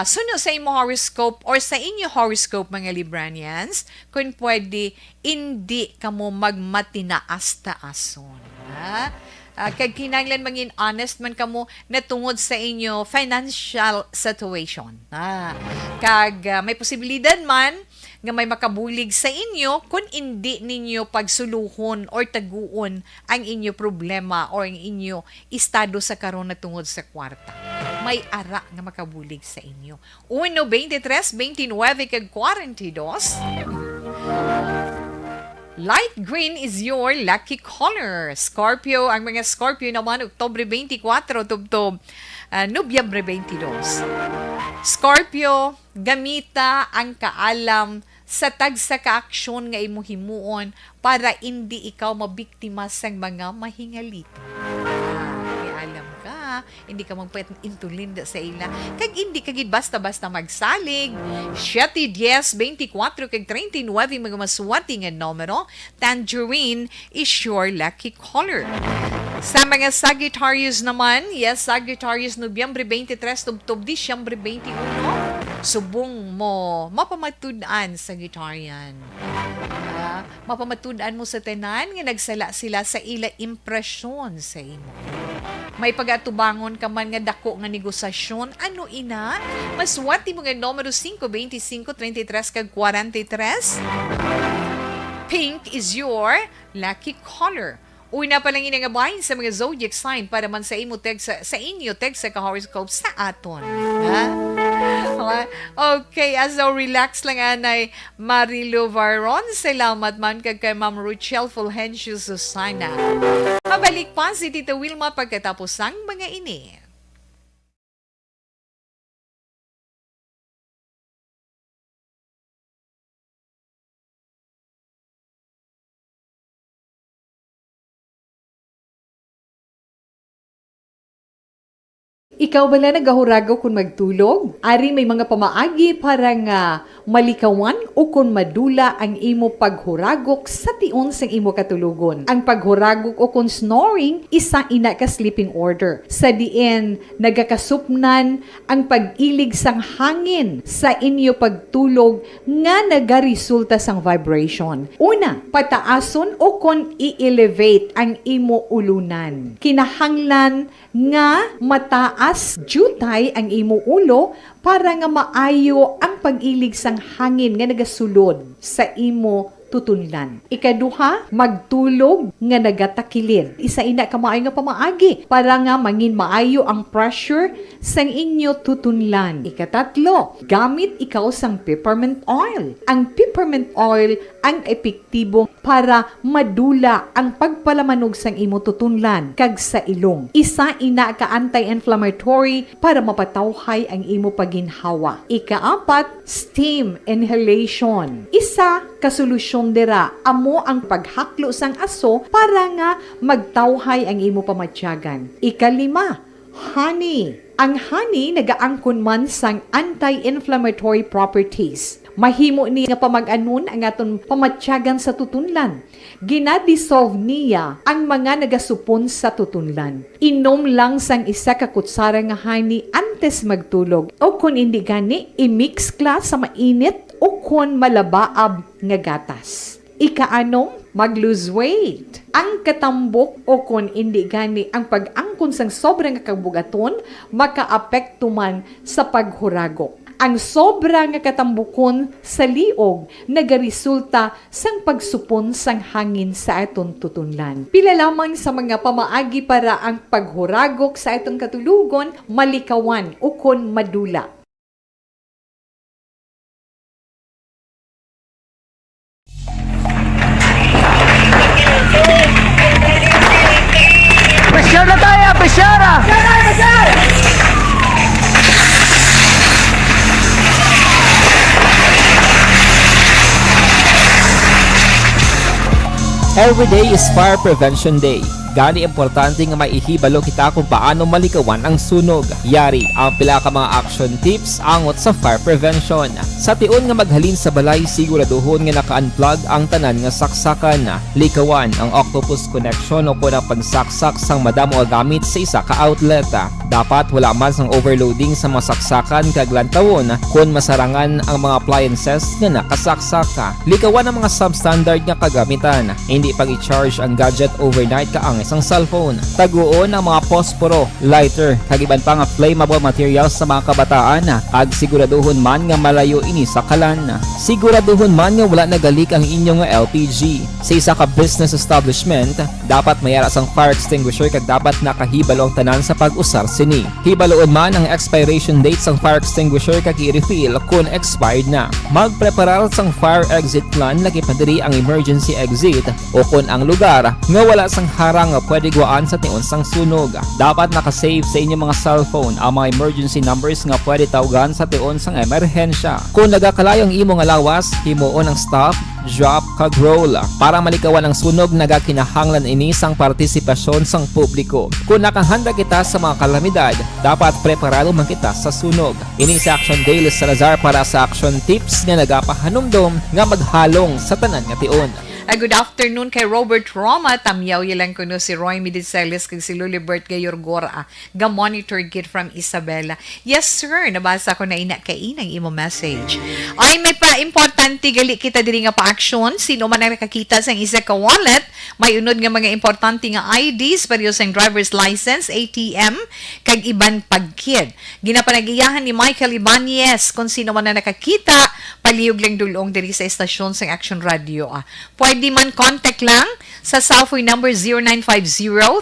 suno sa imo horoscope or sa inyo horoscope mga Libranians, kung pwede, hindi ka mo magmatinaas-taason. Kag kinahanglan mangin honest man kamo na tungod sa inyo financial situation. Kag may posibilidad man nga may makabulig sa inyo kung hindi ninyo pagsuluhon or taguon ang inyo problema or ang inyo estado sa karon na tungod sa kwarta. May ara nga makabulig sa inyo. 1, 23, 29 kag 42. Light green is your lucky color. Scorpio, ang mga Scorpio naman, Oktubre 24, tubtob Nobyembre 22. Scorpio, gamita ang kaalam sa tagsa ka-aksyon nga imo himuon para hindi ikaw mabiktima sang mga mahingalito. Alam ka, hindi ka magpaintulinda sa ila. Kag hindi kagid basta-basta magsalig. 7, 10, 24 kag 39 mga maswati nga numero. Tangerine is your lucky color. Sa mga Sagittarius naman, yes, Sagittarius, Nobyembre 23, tubtob Disyembre 21, subong mo, mapamatud-an, Sagittarian. Mapamatud-an mo sa tenan, nga nagsala sila sa ila impresyon sa imo. May pag-atubangon ka man nga dako nga negosasyon, ano ina? Maswati mo nga numero 5, 25, 33, kag 43. Pink is your lucky color. Una pa lang inangabahin sa mga zodiac sign para man sa imo sa inyo sa ka-horoscope sa aton. Okay, as relax lang anay Marilo Varon. Salamat man kag kay Ma'am Ruchel Fulgencio Susana. Mabalik pa si Tita Wilma pagkatapos ang mga ini. Ikaw bala nagahurago kung magtulog? Ari may mga pamaagi para nga malikawan o kung madula ang imo paghuragok sa tion sang imo katulugon. Ang paghuragok o kung snoring, isa ina ka sleeping order. Sa diin, nagakasupnan ang pag-ilig sang hangin sa inyo pagtulog nga nagaresulta sang vibration. Una, pataason o kung i-elevate ang imo ulunan. Kinahanglan nga mataas jutay ang imo ulo para nga maayo ang pag-ilig sang hangin nga nagasulod sa imo tutunlan. Ikaduha, magtulog nga nagatakilid. Isa ina ka maayo nga pamaagi para nga mangin maayo ang pressure sang inyo tutunlan. Ikatatlo, gamit ikaw sang peppermint oil. Ang peppermint oil ang epektibo para madula ang pagpalamanog sang imo tutunlan kag sa ilong. Isa ina ka anti-inflammatory para mapatawhay ang imo paginhawa. Ikaapat, steam inhalation. Isa ka solusyon dira amo ang paghaklo sang aso para nga magtawhay ang imo pamatyagan. Ikalima, honey. Ang honey nagaangkon man sang anti-inflammatory properties. Mahimo ni nga pamag-anon ang aton pamatyagan sa tutunlan. Ginadissolve niya ang mga nagasupon sa tutunlan. Inom lang sang isa ka kutsara nga honey antes magtulog. O kung hindi gani, i-mix class sa mainit o kung malabaab nga gatas. Ikaanom, mag-lose weight. Ang katambok o kung hindi gani ang pag-angkon sang sobrang kabugaton, makaapekto man sa paghuragok. Ang sobra nga katambukon sa liog nagaresulta sang pagsupon sang hangin sa aton tutunlan. Pila lamang sa mga pamaagi para ang paghuragok sa aton katulugon malikawan o kon madula. Presyar na tayo! Presyara! Every day is Fire Prevention Day. Gani importante nga maihibalo kita kung paano malikawan ang sunog. Yari ang pila ka mga action tips angot sa fire prevention. Sa tion nga maghalin sa balay, siguraduhon nga naka-unplug ang tanan nga saksakan. Likawan ang octopus connection o kung ang pagsaksak sang madamo nga gamit sa isa ka outlet. Dapat wala man sang overloading sa mga saksakan kag lantawon kung masarangan ang mga appliances nga nakasaksaka. Likawan ang mga substandard nga kagamitan. Hindi pag i-charge ang gadget overnight kaang isang cellphone. Taguon ang mga posporo, lighter, kag iban pa nga flammable materials sa mga kabataan. Ag siguraduhon man nga malayo ini sa kalan. Siguraduhon man nga wala nagalik ang inyong LPG. Sa isa ka business establishment, dapat mayara sang fire extinguisher kag dapat nakahibalo ang tanan sa pag-usar sini. Hibaloon man ang expiration date sang fire extinguisher kag i-refill kung expired na. Magpreparar sang fire exit plan lagi pa diri ang emergency exit o kung ang lugar nga wala sang harang nga pwede guwaan sa tion sang sunog. Dapat nakasave sa inyong mga cellphone ang mga emergency numbers nga pwede tawagan sa tion sang emerhensya. Kung nagakalayo ang imong lawas, himuon ang stop, drop, kag roll. Para malikawan ang sunog, nagakinahanglan ini sang partisipasyon sang publiko. Kung nakahanda kita sa mga kalamidad, dapat preparado man kita sa sunog. Ini sa Action Daily Salazar para sa action tips nga nagapahanumdom nga maghalong sa tanan nga tion. Good afternoon kay Robert Roma. Tamyaw yilang kuno si Roy Midiceles kag si Lulibert Gayorgora. Ga-monitor gid from Isabela. Yes sir, nabasa ko na ina kay inang imo message. Ay may pa importante gali kita diri nga pa-action. Sino man ang nakakita sang isa ka wallet, may unod nga mga importante nga IDs, pareho sang driver's license, ATM, kag iban pagkid. Ginapanagiyahan ni Michael Ibanez kung sino man ang nakakita, palihog lang dulong diri sa estasyon sang Action Radio. Pwede man contact lang sa cellphone number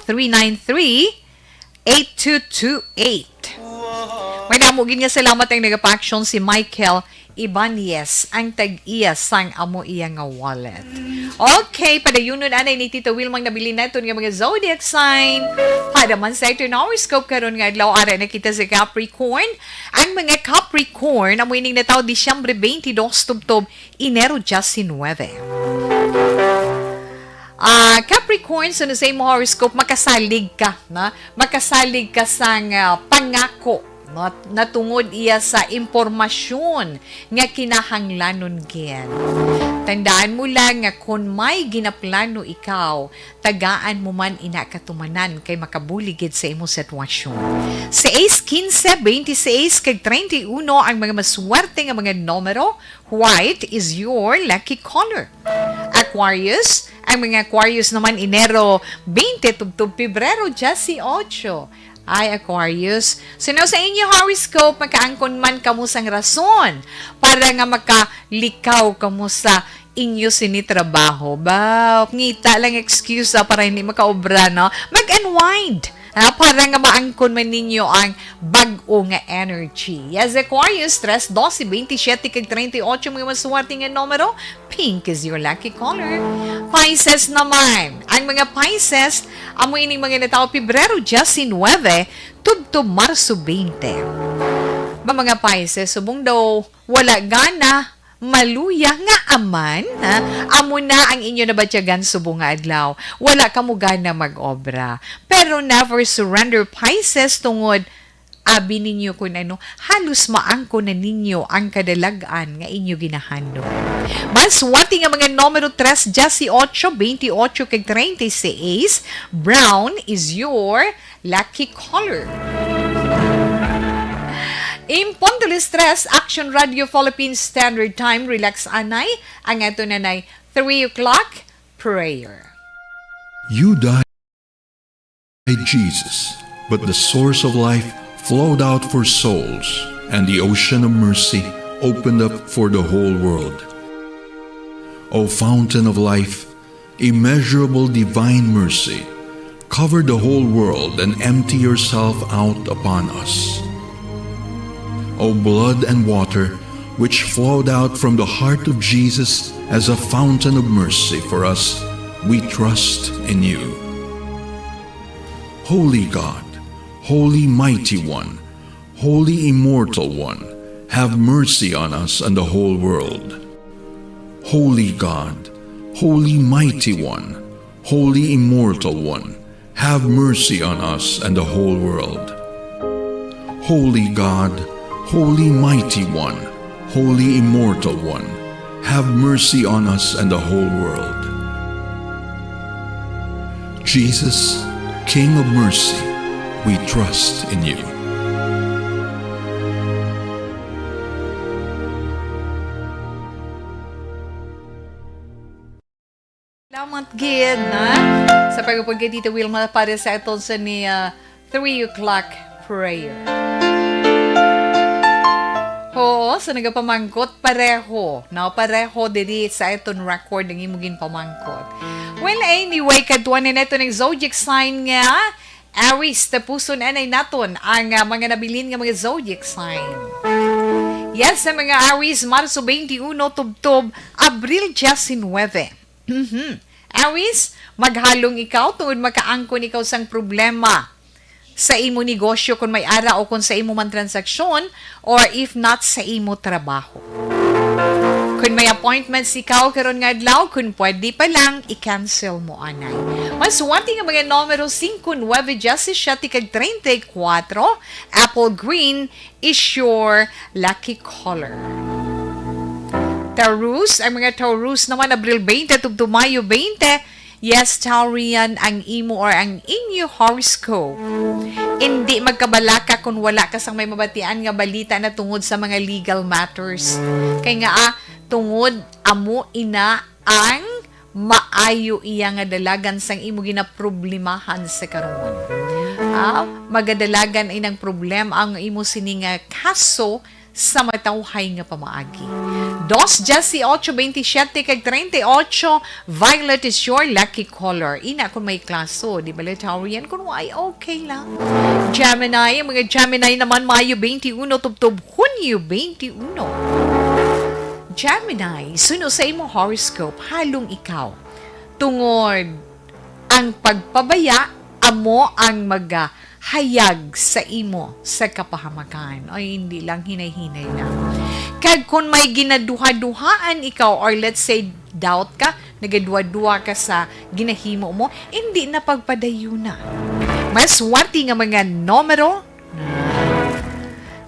0950-393-8228. May namugin nga salamat ang nagapa-action si Michael Ibanez ang tag-iya sang amo iya nga wallet. Okay, padayunon anay ni Tito Wilmang nabili nato nga mga zodiac sign. Para man sa ito na horoscope karon nga adlaw ara na kita sa Capricorn. Ang mga Capricorn amoy ning nataw Disyembre 22 tubtob Enero 19. Capricorn, so sa imo horoscope, makasalig ka, na? Makasalig ka sang pangako, no? Natungod iya sa impormasyon nga kinahanglanon gid. Tandaan mo lang nga kung may ginaplano ikaw, tagaan mo man ina katumanan kay makabuligid sa imo sitwasyon. Sa Ace 15, 26 kag 31 ang mga maswerte nga mga numero. White is your lucky color. Aquarius, ang mga Aquarius naman Enero 20 tubtub Pebrero 18. Ay, Aquarius. So, now sa inyo horoscope, makaangkon man kamo sang rason para nga makalikaw kamo sa inyo sinitrabaho. Ba, ngita lang excuse para hindi makaobra, no? Mag-unwind. Para nga maangkon man ninyo ang bag-o nga energy. Yes, Aquarius, 3, 12, 27, kag 38, mga maswerte nga numero. Pink is your lucky color. Pisces naman. Ang mga Pisces, amoy ining mga natao Pebrero 19, tubtub Marso 20. Mga Pisces, subong daw wala gana, maluya nga aman, amo na ang inyo nabatyagan subong nga adlaw. Wala ka mo gana mag-obra. Pero never surrender, Pisces, tungod abi ninyo kung ano, halos maangko na ninyo ang kadalagan nga inyo ginahando. Mas wati nga mga numero 3, 18, 28, kag 36, brown is your lucky color. Impontulis 3, Action Radio Philippines Standard Time, relax anay, ang ato nanay 3 o'clock, prayer. You died, Jesus, but the source of life flowed out for souls, and the ocean of mercy opened up for the whole world. O fountain of life, immeasurable divine mercy, cover the whole world and empty yourself out upon us. O blood and water, which flowed out from the heart of Jesus as a fountain of mercy for us, we trust in you. Holy God, Holy Mighty One, Holy Immortal One, have mercy on us and the whole world. Holy God, Holy Mighty One, Holy Immortal One, have mercy on us and the whole world. Holy God, Holy Mighty One, Holy Immortal One, have mercy on us and the whole world. Jesus, King of mercy, we trust in you. Salamat gid na sa pagpapag Tita Wilma para sa aton sa ni 3 o'clock prayer. Oo, sa nagapamangkot, pareho. No, pareho diri sa iton record ng imugin pamangkot. Well, anyway, kadwan na ito ng zodiac sign nga, Aries, tapuson anay naton ang mga nabilin nga mga zodiac sign. Yes, sa mga Aries, Marso 21, tubtob, Abril 19. Aries, maghalong ikaw tungod makaangkon ikaw sang problema sa imo negosyo kung may ara o kung sa imo man transaksyon or if not sa imo trabaho. Kung may appointments ikaw karon nga adlaw, kung pwede pa lang i-cancel mo anay. Mas wati nga mga numero 5, 9, 17 kag 34, apple green is your lucky color. Taurus, ang mga Taurus naman Abril 20 tubto Mayo 20. Yes, Taurian ang imo or ang inyo horoscope. Hindi magkabalaka kung wala ka sang may mabatian nga balita na tungod sa mga legal matters. Kaya nga tungod amo ina ang maayo iya nga dalagan sang imo ginaproblemahan sa karon. Magadalagan ay ng problema ang imo sini nga kaso sa matawhay nga pamaagi. 2, 18, 27, kag 38, violet is your lucky color. Ina kung may klaso, di ba Taurian? Kung ay okay lang. Gemini, ang mga Gemini naman, Mayo 21, tubtob, Hunyo 21. Gemini, suno sa imong horoscope, halong ikaw. Tungod, ang pagpabaya, amo ang hayag sa imo sa kapahamakan. Ay, hindi lang, hinay-hinay lang. Kag kung may ginaduha-duhaan ikaw or let's say doubt ka, nagadwa-dwa ka sa ginahimo mo, hindi na pagpadayuna. Mas wati nga mga numero,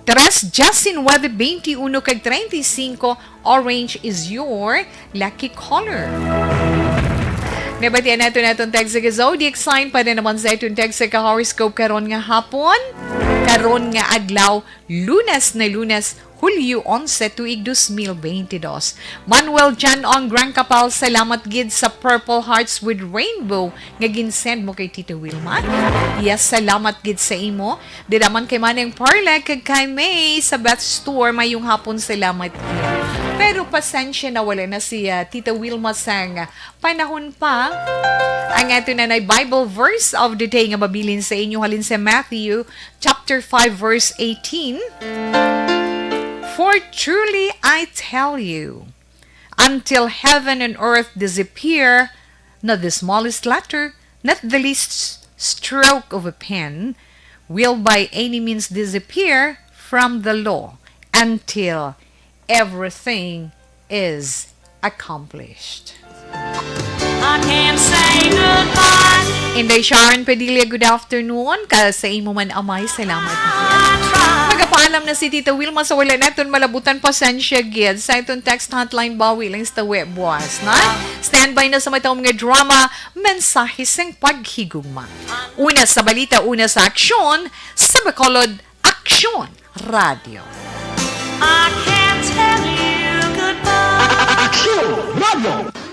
Teres Justin Weather 21 kag 35, orange is your lucky color. Nabatian nato natong text sa zodiac sign para naman sa itong text sa horoscope karon nga hapon. Karon nga adlaw, Lunes na Lunes, Hulyo 11, tuig 2022. Manuel Jan Ong Grand Kapal, salamat gid sa Purple Hearts with Rainbow nga ginsend mo kay Tito Wilma. Yes, salamat gid sa imo. Diraman kay Maneng Parla kag kay May sa Beth Store, mayong hapon salamat gid. Pero pasensya na wala na si Tita Wilma sang panahon pa. Ang ato na Bible verse of the day nga mabilin sa inyo halin sa Matthew chapter 5 verse 18. For truly I tell you, until heaven and earth disappear, not the smallest letter, not the least stroke of a pen, will by any means disappear from the law until everything is accomplished. I can't say goodbye. Inday Sharon Padilla, good afternoon. Sa imo man amay, salamat gid. Magapaalam na si Tita Wilma sa wala naton malabutan pasensya gid sa itong text hotline bawi lang sa web buwas na. Standby na sa matawang mga drama, mensahe sang paghigugma. Una sa balita, una sa aksyon, sa Bacolod Aksyon Radio. I can't tell you goodbye. Action! Radio!